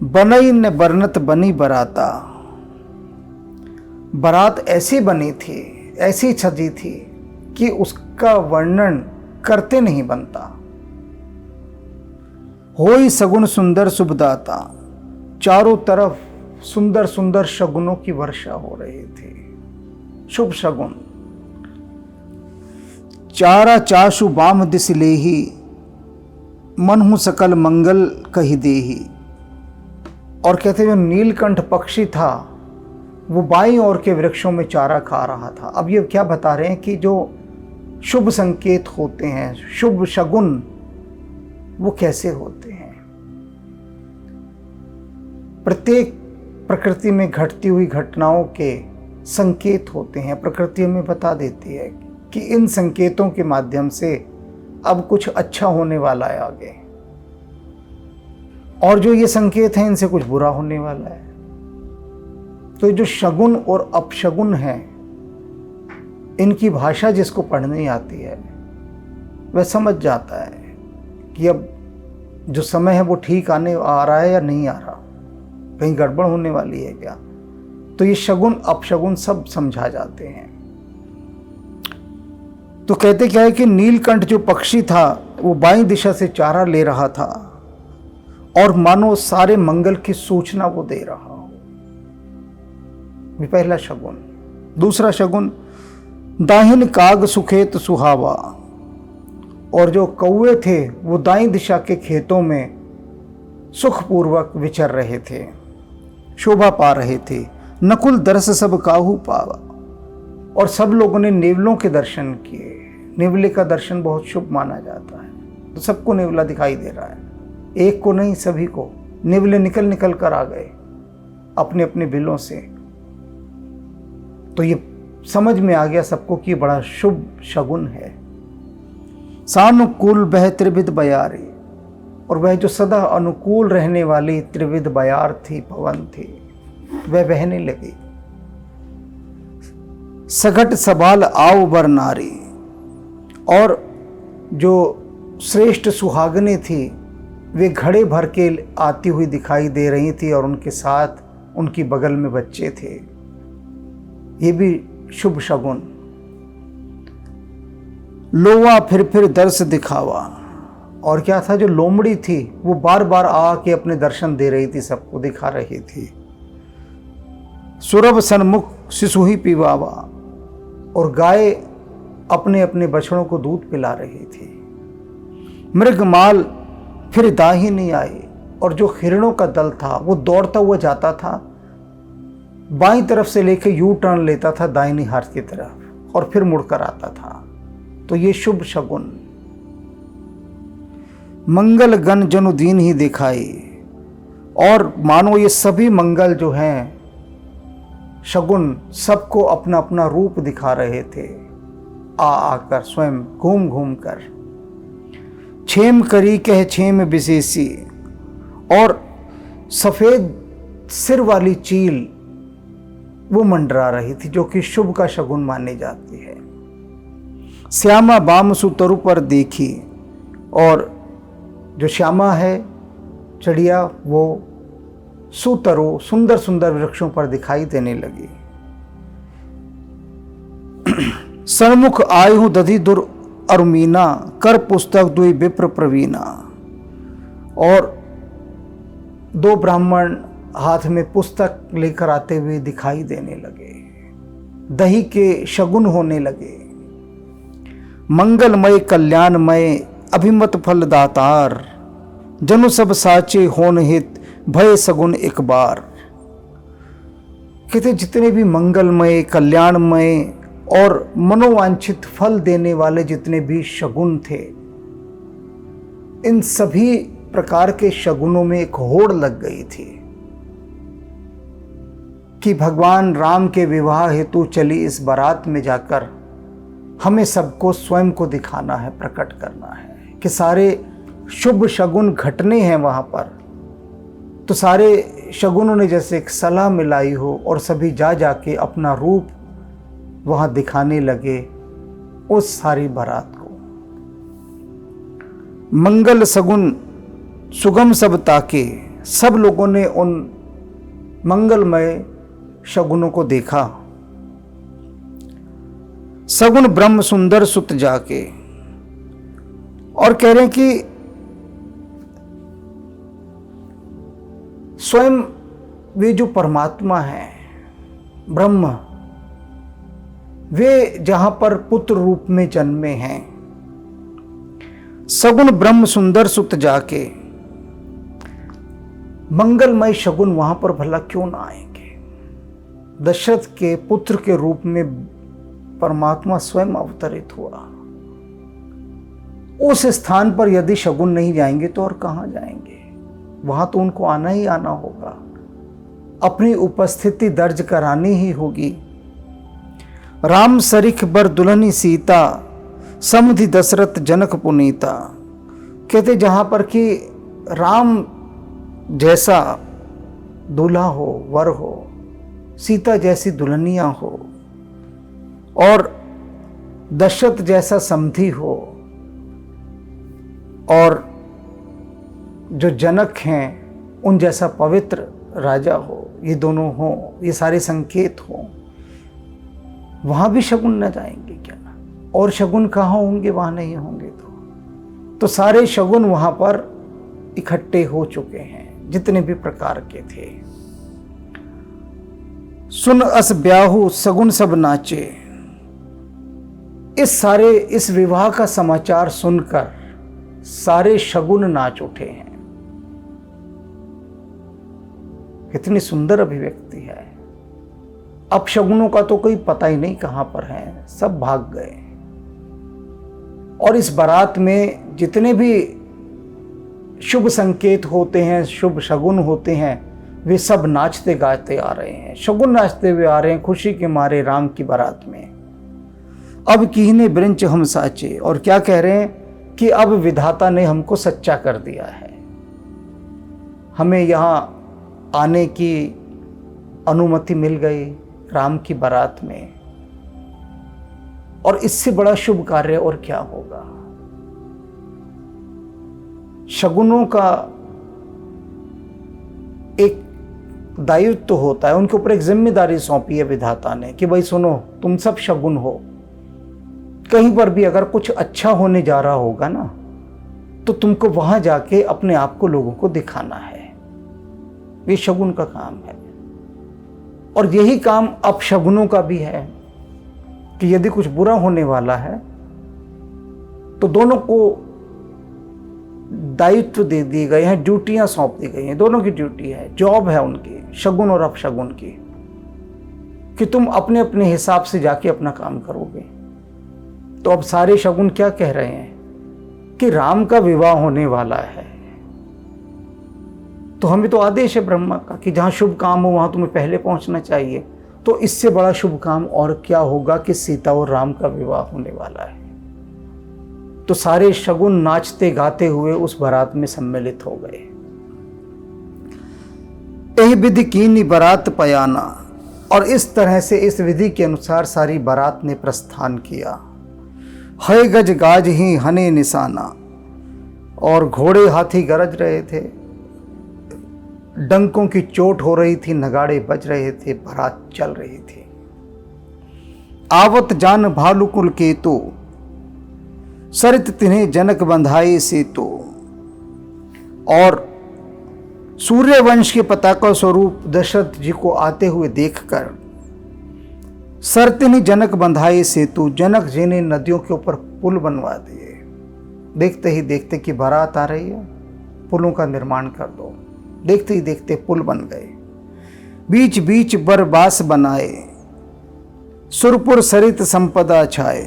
बनई ने बरनत बनी बराता, बारात ऐसी बनी थी, ऐसी सजी थी कि उसका वर्णन करते नहीं बनता। होई सगुन सुंदर शुभदाता, चारों तरफ सुंदर सुंदर शगुनों की वर्षा हो रही थी। शुभ शगुन, चारा चाशु बाम दिस लेही, मनहु सकल मंगल कही देही। और कहते जो नीलकंठ पक्षी था वो बाईं ओर के वृक्षों में चारा खा रहा था। अब ये क्या बता रहे हैं कि जो शुभ संकेत होते हैं, शुभ शगुन, वो कैसे होते हैं। प्रत्येक प्रकृति में घटती हुई घटनाओं के संकेत होते हैं। प्रकृति हमें बता देती है कि इन संकेतों के माध्यम से अब कुछ अच्छा होने वाला है आगे, और जो ये संकेत हैं इनसे कुछ बुरा होने वाला है। तो जो शगुन और अपशगुन है, इनकी भाषा जिसको पढ़नी आती है वह समझ जाता है कि अब जो समय है वो ठीक आने आ रहा है या नहीं आ रहा, कहीं गड़बड़ होने वाली है क्या। तो ये शगुन अपशगुन सब समझा जाते हैं। तो कहते क्या है कि नीलकंठ जो पक्षी था वो बाईं दिशा से चारा ले रहा था, और मानो सारे मंगल की सूचना वो दे रहा हो। ये पहला शगुन। दूसरा शगुन, दाहिन काग सुखेत सुहावा, और जो कौवे थे वो दाईं दिशा के खेतों में सुखपूर्वक विचर रहे थे, शोभा पा रहे थे। नकुल दरस सब काहू पावा, और सब लोगों ने नेवलों के दर्शन किए। नेवले का दर्शन बहुत शुभ माना जाता है, तो सबको नेवला दिखाई दे रहा है, एक को नहीं सभी को। नेवले निकल निकल कर आ गए अपने अपने बिलों से। तो ये समझ में आ गया सबको कि बड़ा शुभ शगुन है। सानुकूल बह त्रिविध बयारी, और वह जो सदा अनुकूल रहने वाली त्रिविध बयार थी, पवन थी, वह बहने लगी। सघट सबाल आव बर नारी, और जो श्रेष्ठ सुहागने थी वे घड़े भर के आती हुई दिखाई दे रही थी, और उनके साथ उनकी बगल में बच्चे थे। ये भी शुभ शगुन। लोवा फिर दर्श दिखावा, और क्या था, जो लोमड़ी थी वो बार बार आके अपने दर्शन दे रही थी, सबको दिखा रही थी। सुरभ सन्मुख शिशुही पीवावा, और गाय अपने अपने बछड़ों को दूध पिला रही थी। मृगमाल फिर दाहिनी आई, और जो हिरणों का दल था वो दौड़ता हुआ जाता था, बाईं तरफ से लेकर यू टर्न लेता था दाहिनी हाथ की तरफ, और फिर मुड़कर आता था। तो ये शुभ शगुन। मंगल गण जनुदीन ही दिखाई, और मानो ये सभी मंगल जो हैं शगुन सबको अपना अपना रूप दिखा रहे थे, आकर स्वयं घूम घूम कर। छेम करी कह छेम विशेषी, और सफेद सिर वाली चील वो मंडरा रही थी, जो कि शुभ का शगुन मानी जाती है। श्यामा बाम सुतरु पर देखी, और जो श्यामा है चिड़िया वो सुतरु सुंदर सुंदर वृक्षों पर दिखाई देने लगी। सन्मुख आयु दधि दुर अरुमीना, कर पुस्तक दुई विप्र प्रवीणा, और दो ब्राह्मण हाथ में पुस्तक लेकर आते हुए दिखाई देने लगे। दही के शगुन होने लगे। मंगलमय कल्याणमय अभिमत फल दातार, जनु सब साचे होन हित भय सगुन एक बार। कहते जितने भी मंगलमय कल्याणमय और मनोवांछित फल देने वाले जितने भी शगुन थे, इन सभी प्रकार के शगुनों में एक होड़ लग गई थी कि भगवान राम के विवाह हेतु चली इस बारात में जाकर हमें सबको स्वयं को दिखाना है, प्रकट करना है कि सारे शुभ शगुन घटने हैं वहाँ पर। तो सारे शगुनों ने जैसे एक सलाह मिलाई हो और सभी जा जाके अपना रूप वहाँ दिखाने लगे उस सारी बारात को। मंगल सगुन सुगम सब ताके, सब लोगों ने उन मंगलमय शगुनों को देखा। सगुन ब्रह्म सुंदर सुत जाके, और कह रहे हैं कि स्वयं वे जो परमात्मा हैं ब्रह्म, वे जहां पर पुत्र रूप में जन्मे हैं, सगुन ब्रह्म सुंदर सुत जाके, मंगलमय शगुन वहां पर भला क्यों ना आएंगे। दशरथ के पुत्र के रूप में परमात्मा स्वयं अवतरित हुआ। उस स्थान पर यदि शगुन नहीं जाएंगे तो और कहां जाएंगे। वहां तो उनको आना ही आना होगा, अपनी उपस्थिति दर्ज करानी ही होगी। राम सरिख बर दुल्हनी सीता, समधि दशरथ जनक पुनीता। कहते जहां पर कि राम जैसा दूल्हा हो, वर हो, सीता जैसी दुल्हनियां हो, और दशरथ जैसा समधि हो, और जो जनक हैं उन जैसा पवित्र राजा हो, ये दोनों हो, ये सारे संकेत हो। वहां भी शगुन न जाएंगे क्या? और शगुन कहाँ होंगे? वहां नहीं होंगे तो सारे शगुन वहां पर इकट्ठे हो चुके हैं, जितने भी प्रकार के थे। सुन अस ब्याहु सगुन सब नाचे, इस विवाह का समाचार सुनकर सारे शगुन नाच उठे हैं। कितनी सुंदर अभिव्यक्ति है। अब शगुनों का तो कोई पता ही नहीं कहां पर है, सब भाग गए। और इस बारात में जितने भी शुभ संकेत होते हैं, शुभ शगुन होते हैं, वे सब नाचते गाते आ रहे हैं। शगुन नाचते हुए आ रहे हैं खुशी के मारे राम की बारात में। अब कीहने ब्रंच हम साचे, और क्या कह रहे हैं कि अब विधाता ने हमको सच्चा कर दिया है, हमें यहां आने की अनुमति मिल गई राम की बारात में। और इससे बड़ा शुभ कार्य और क्या होगा। शगुनों का एक दायित्व तो होता है, उनके ऊपर एक जिम्मेदारी सौंपी है विधाता ने कि भाई सुनो, तुम सब शगुन हो, कहीं पर भी अगर कुछ अच्छा होने जा रहा होगा ना, तो तुमको वहां जाके अपने आप को लोगों को दिखाना है। ये शगुन का काम है। और यही काम अपशगुनों का भी है कि यदि कुछ बुरा होने वाला है तो दोनों को दायित्व दे दिए गए हैं, ड्यूटियां सौंप दी गई हैं। दोनों की ड्यूटी है, जॉब है उनकी, शगुन और अपशगुन की, कि तुम अपने अपने हिसाब से जाके अपना काम करोगे। तो अब सारे शगुन क्या कह रहे हैं कि राम का विवाह होने वाला है, तो हमें तो आदेश है ब्रह्मा का कि जहां शुभ काम हो वहां तुम्हें पहले पहुंचना चाहिए। तो इससे बड़ा शुभ काम और क्या होगा कि सीता और राम का विवाह होने वाला है। तो सारे शगुन नाचते गाते हुए उस बारात में सम्मिलित हो गए। यह विधि कीनी बारात पयाना, और इस तरह से इस विधि के अनुसार सारी बारात ने प्रस्थान किया। है गज गाज ही हने निशाना, और घोड़े हाथी गरज रहे थे, डंकों की चोट हो रही थी, नगाड़े बज रहे थे, बारात चल रही थी। आवत जान भालुकुल केतु, सरित तिन्हें जनक बंधाए सेतु, और सूर्यवंश के पताका स्वरूप दशरथ जी को आते हुए देखकर सरतिनी जनक बंधाए सेतु, जनक जी ने नदियों के ऊपर पुल बनवा दिए। देखते ही देखते कि बारात आ रही है, पुलों का निर्माण कर दो। देखते ही देखते पुल बन गए। बीच बीच बरबास बनाए, सुरपुर सरित संपदा छाए,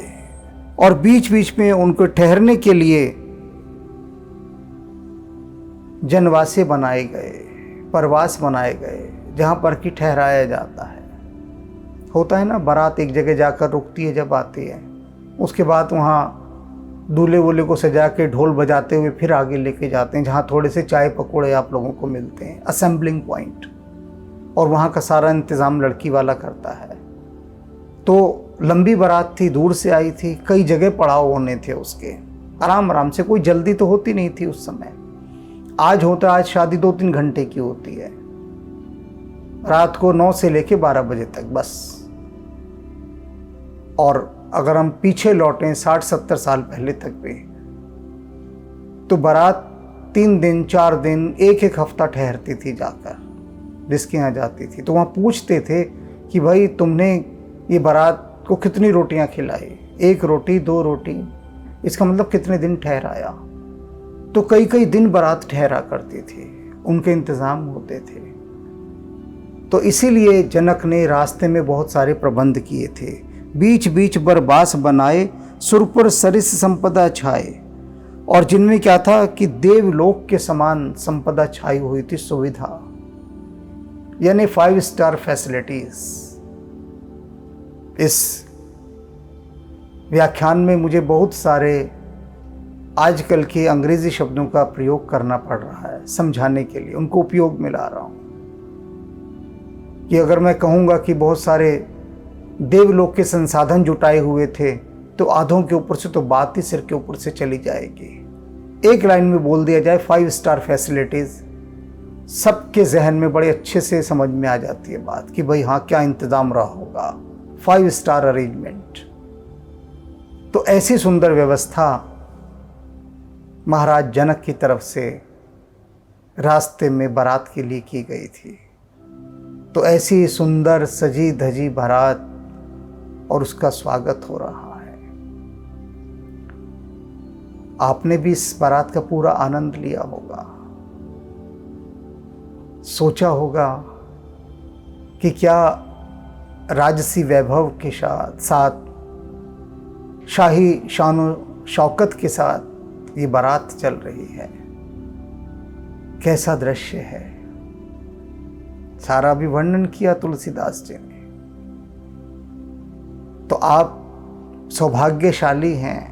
और बीच बीच में उनको ठहरने के लिए जनवासे बनाए गए, परवास बनाए गए, जहां पर कि ठहराया जाता है। होता है ना, बारात एक जगह जाकर रुकती है जब आती है, उसके बाद वहाँ दूल्हे वूल्हे को सजा के ढोल बजाते हुए फिर आगे लेके जाते हैं, जहाँ थोड़े से चाय पकौड़े आप लोगों को मिलते हैं, असेंबलिंग पॉइंट। और वहाँ का सारा इंतज़ाम लड़की वाला करता है। तो लंबी बारात थी, दूर से आई थी, कई जगह पड़ाव होने थे उसके, आराम आराम से, कोई जल्दी तो होती नहीं थी उस समय। आज होता है, आज शादी 2-3 घंटे की होती है, रात को 9 से लेके 12 बजे तक बस। और अगर हम पीछे लौटें 60-70 साल पहले तक भी, तो बारात 3 दिन 4 दिन 1-1 हफ्ता ठहरती थी जाकर, जिसके यहाँ जाती थी। तो वहाँ पूछते थे कि भाई तुमने ये बारात को कितनी रोटियाँ खिलाई, 1 रोटी 2 रोटी, इसका मतलब कितने दिन ठहराया। तो कई कई दिन बारात ठहरा करती थी, उनके इंतज़ाम होते थे। तो इसीलिए जनक ने रास्ते में बहुत सारे प्रबंध किए थे। बीच बीच बरबास बनाए, सुरपुर सरिस संपदा छाए, और जिनमें क्या था कि देवलोक के समान संपदा छाई हुई थी, सुविधा, यानी 5 स्टार फैसिलिटीज। इस व्याख्यान में मुझे बहुत सारे आजकल के अंग्रेजी शब्दों का प्रयोग करना पड़ रहा है समझाने के लिए, उनको उपयोग में ला रहा हूं। कि अगर मैं कहूँगा कि बहुत सारे देवलोक के संसाधन जुटाए हुए थे, तो आधों के ऊपर से तो बात ही सिर के ऊपर से चली जाएगी। एक लाइन में बोल दिया जाए 5 स्टार फैसिलिटीज, सबके जहन में बड़े अच्छे से समझ में आ जाती है बात कि भाई हाँ क्या इंतजाम रहा होगा, 5 स्टार अरेंजमेंट। तो ऐसी सुंदर व्यवस्था महाराज जनक की तरफ से रास्ते में बारात के लिए की गई थी। तो ऐसी सुंदर सजी धजी बारात और उसका स्वागत हो रहा है। आपने भी इस बारात का पूरा आनंद लिया होगा, सोचा होगा कि क्या राजसी वैभव के साथ शाही शानो शौकत के साथ ये बारात चल रही है, कैसा दृश्य है। सारा भी वर्णन किया तुलसीदास जी ने। तो आप सौभाग्यशाली हैं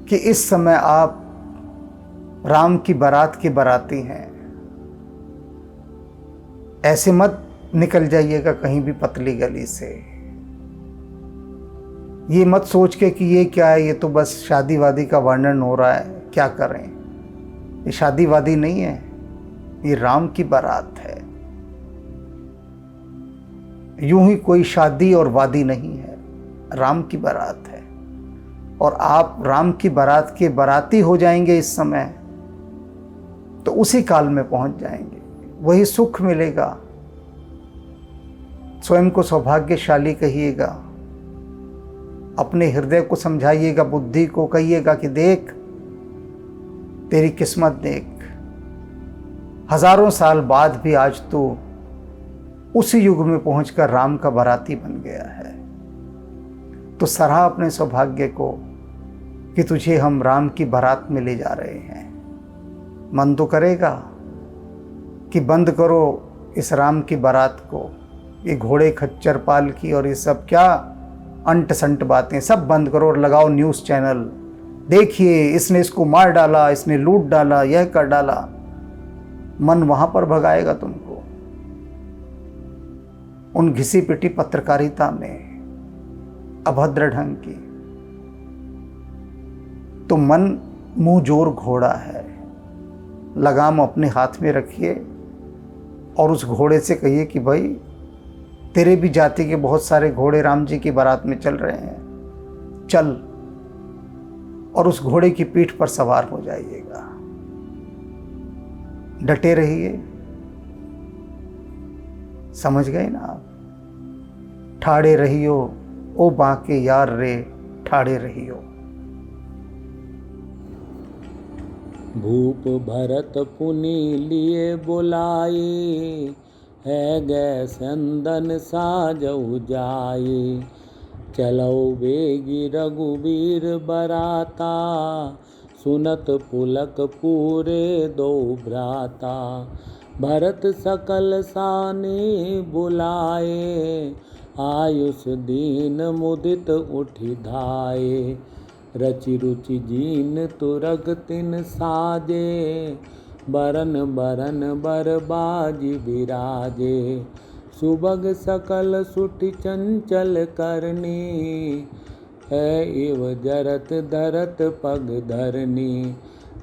कि इस समय आप राम की बारात के बाराती हैं। ऐसे मत निकल जाइएगा कहीं भी पतली गली से, ये मत सोच के कि ये क्या है, ये तो बस शादी वादी का वर्णन हो रहा है, क्या करें। ये शादी वादी नहीं है, ये राम की बारात है। यूं ही कोई शादी और वादी नहीं है, राम की बारात है। और आप राम की बारात के बाराती हो जाएंगे इस समय, तो उसी काल में पहुंच जाएंगे, वही सुख मिलेगा। स्वयं को सौभाग्यशाली कहिएगा, अपने हृदय को समझाइएगा, बुद्धि को कहिएगा कि देख तेरी किस्मत देख, हजारों साल बाद भी आज तू उसी युग में पहुंचकर राम का बाराती बन गया है। तो सराह अपने सौभाग्य को कि तुझे हम राम की बारात में ले जा रहे हैं। मन तो करेगा कि बंद करो इस राम की बारात को, ये घोड़े खच्चर पाल की और ये सब क्या अंट संट बातें सब बंद करो और लगाओ न्यूज़ चैनल। देखिए इसने इसको मार डाला, इसने लूट डाला, यह कर डाला। मन वहां पर भगाएगा तुमको, उन घिसी पिटी पत्रकारिता में, अभद्र ढंग की। तो मन मुंह जोर घोड़ा है, लगाम अपने हाथ में रखिए और उस घोड़े से कहिए कि भाई तेरे भी जाति के बहुत सारे घोड़े राम जी की बारात में चल रहे हैं, चल। और उस घोड़े की पीठ पर सवार हो जाइएगा। डटे रहिए, समझ गए ना आप। ठाड़े रहियो ओ बाके यार रे, ठाड़े रहियो। भूप भरत पुनि लिए बुलाए, है गै संदन साजऊ जाए। चलो बेगी रघुबीर बराता, सुनत पुलक पूरे दो भ्राता। भरत सकल साने बुलाए, आयुष दीन मुदित उठि धाये। रचि रुचि जीन तुरग तिन साजे, बरन बरन बरबाजी बिराजे। सुबग सकल सुठि चंचल करनी, है इव जरत धरत पग धरनी।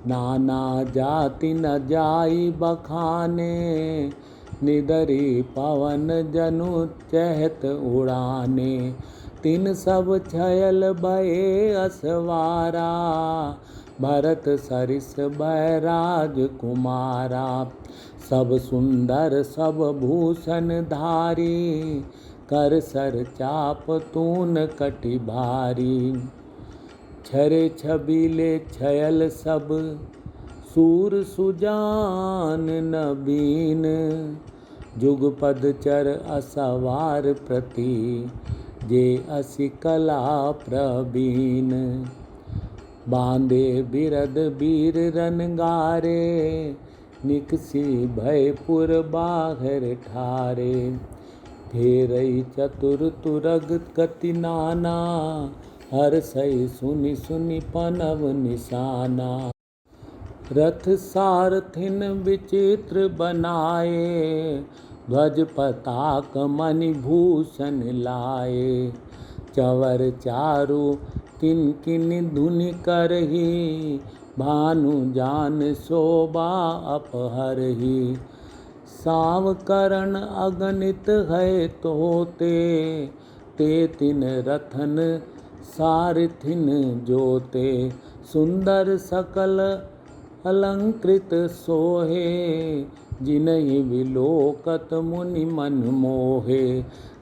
नाना जाति न जाई बखाने, निदरी पवन जनु चहत उड़ाने। तिन सब छयल भये असवारा, भरत सरिस बैराज कुमारा। सब सुंदर सब भूषण धारी, कर सर चाप तून कटि भारी। छरे छबीले छयल सब, सूर सुजान नबीन। जुगपद चर असवार प्रति, जे असि कला प्रवीण। बांधे बिरद वीर रनगारे, निकसी भयपुर बाहर ठारे। फेरई चतुर तुरग कति नाना, हर सही सुनि सुनि पनव निशाना। रथ सारथिन विचित्र बनाए, ध्वज पताक मणि भूषण लाए। चवर चारु किन किन धुनि करही, भानु जान शोभा अपहरही। साव करण अगणित है तोते, ते तिन रथन सारथिन जोते। सुंदर सकल अलंकृत सोहे, जिनहि विलोकत मुनि मन मोहे।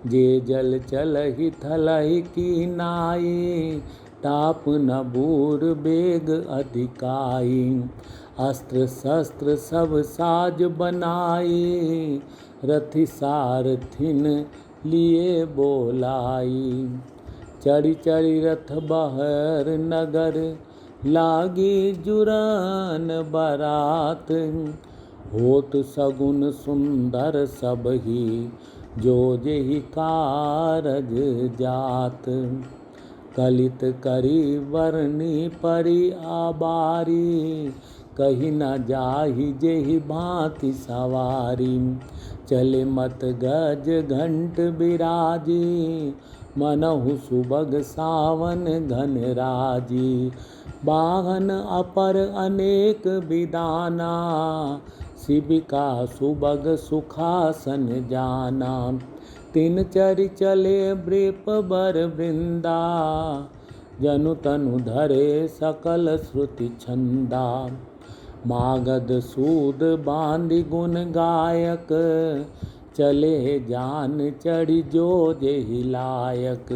जे जल चलहि थलहि की नाई, ताप न बूर बेग अधिकाई। अस्त्र शस्त्र सब साज बनाई, रथि सारथिन लिए बोलाई। चढ़ी चढ़ी रथ बहर नगर, लागी जुरन बरात। होत सगुन सुंदर सबही, जो जेहि कारज जात। कलित करी वर्णी परि आबारी, कही न जाहि जेहि भांति सवारी। चले मत गज घंट बिराजी, मनहु सुबग सावन घन राजी। वाहन अपर अनेक विदाना, शिबिका सुबग सुखासन जाना। तिन चरि चले वृप बर वृंदा, जनु तनु धरे सकल श्रुति छंदा। मागध सूद बांधि गुण गायक, चले जान चढ़ी जो जेहि लायक।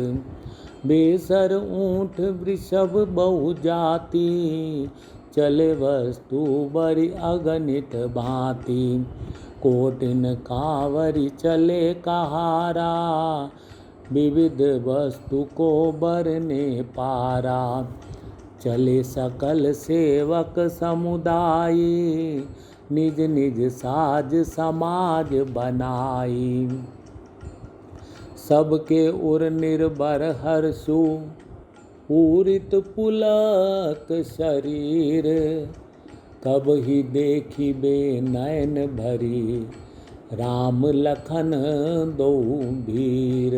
बेसर ऊंट वृषभ बहु जाति, चले वस्तु बरि अगणित भांति। कोटिन कांवरि चले कहारा, विविध वस्तु को बरने पारा। चले सकल सेवक समुदायी, निज निज साज समाज बनाई। सबके उर निर्भर हर्षु, पूरित पुलक शरीर। कबहि देखिबे नयन भरी, राम लखन दो वीर।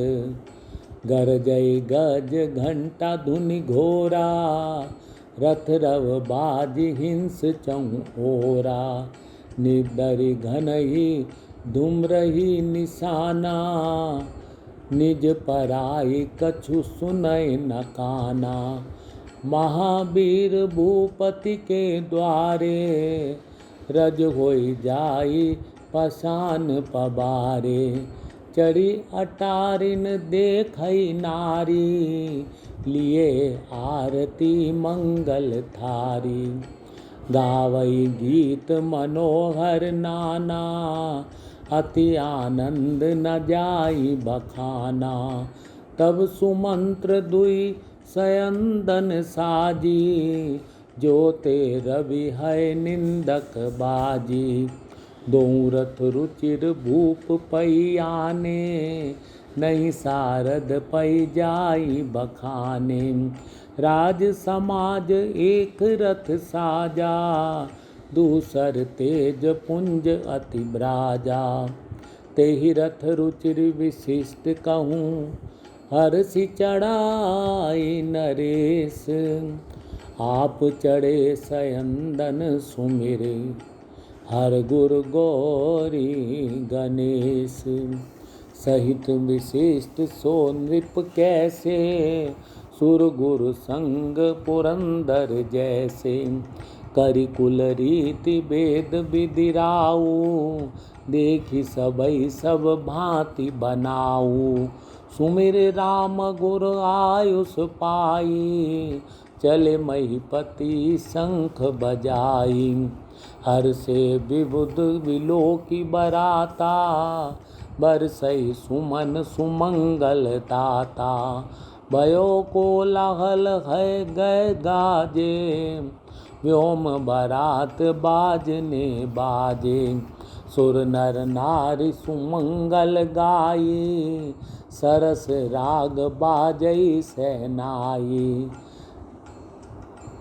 गरजय गज घंटा धुनि घोरा, रथ रव बाज हिंस चहु ओरा। निर्दरि घनहि धूम्रहि निशाना, निज पराई कछु सुनय न काना। महावीर भूपति के द्वारे, रज होई जाई पसान पबारे। चढ़ी अटारिन देखई नारी, लिए आरती मंगल थारी। गावई गीत मनोहर नाना, अति आनंद न जाई बखाना। तब सुमंत्र दुई सयंदन साजी, जो ते रवि है निंदक बाजी। दोऊ रथ रुचिर भूप पई आने, नहीं सारद पई जाई बखाने। राज समाज एक रथ साजा, दूसर तेज पुंज अति ब्राजा। तेहि रथ रुचिर विशिष्ट कहूँ, हर्षि चढ़ाई नरेश। आप चढ़े सयंदन सुमिरे, हर गुर गौरी गणेश। सहित विशिष्ट सो नृप कैसे, सुर गुरु संग पुरंदर जैसे। करिकुल रीति वेद विदिराऊ, देखि सबई सब भांति बनाऊ। सुमिर राम गुर आयुष पाई, चले महिपति शंख बजाई। हर से विबुध विलोकी बराता, बरसई सुमन सुमंगल दाता। भयो कोलाहल है गए गाजे, व्योम बरात बाजने बाजे। सुर नर नारी सुमंगल गाई, सरस राग बाजई सहनाई।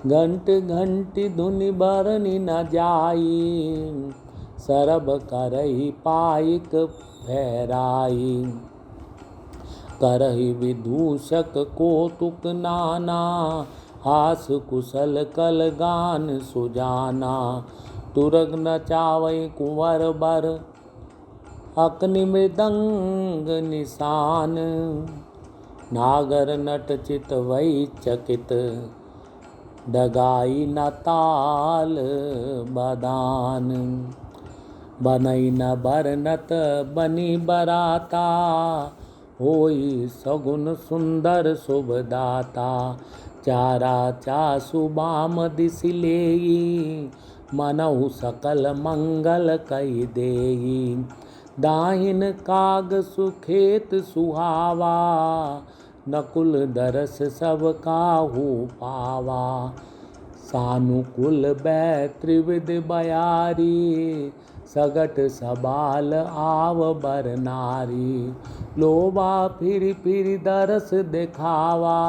घंट घंटी धुनि बरनि न जाई, सरब करहि पाइक फहराई। करहि विदूषक कौतुक नाना, हास कुशल कल गान सुजाना। तुरग नचावै कुंवर बर, अकनि मृदंग निशान। नागर नट चितवै चकित, डगाई न ताल बदान। बनई न बरनत बनी बराता, होई सगुन सुंदर शुभदाता। चारा चासु बाम दिस लेई, मनहु सकल मंगल कई देई। दाहिन काग सुखेत सुहावा, नकुल दरस सब काहू पावा। सानुकूल बै त्रिविध बयारी, सगट सबाल आव बर नारी। लोभा फिर दरस दिखावा,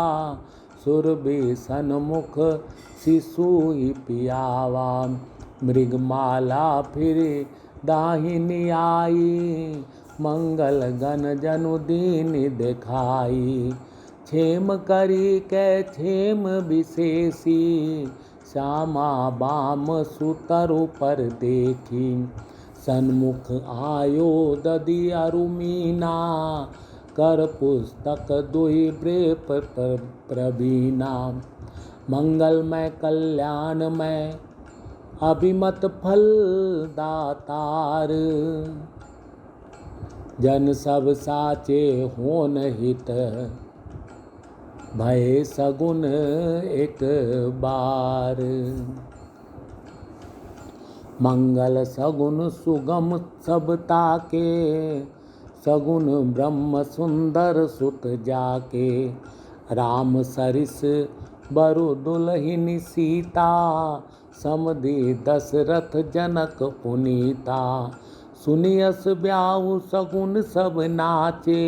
सुरभि सन्मुख शिशुहि पियावा। मृगमाला फिर दाहिनी आई, मंगल गण जनु दीन दिखाई। क्षेम करी कै क्षेम विशेषी, श्यामा बाम सुतरु पर देखी। सन्मुख आयो दधि अरु मीना, कर पुस्तक दुहि ब्रेप प्रवीणा। मंगलमय कल्याणमय अभिमत फल दातार, जन सब साचे होन हित, भय सगुन एक बार। मंगल सगुन सुगम सब ताके, सगुन ब्रह्म सुंदर सुत जाके। राम सरिस बरु दुलहिन सीता, समधि दशरथ जनक पुनीता। सुनियस ब्याहु सगुन सब नाचे,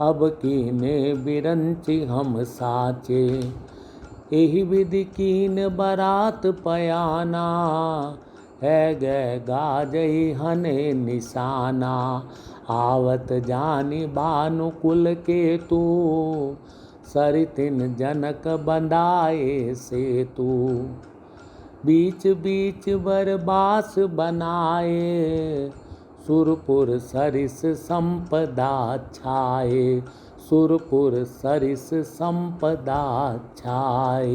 अब कीने बिरंचि हम साचे। एहि विधि कीन बरात पयाना, है गै गाजहि हने निशाना। आवत जानि भानुकुल केतु, सरितिन जनक बंधाए सेतु। बीच बीच बर बास बनाए, सुरपुर सरिस संपदा छाए। सुरपुर सरिस संपदा छाए।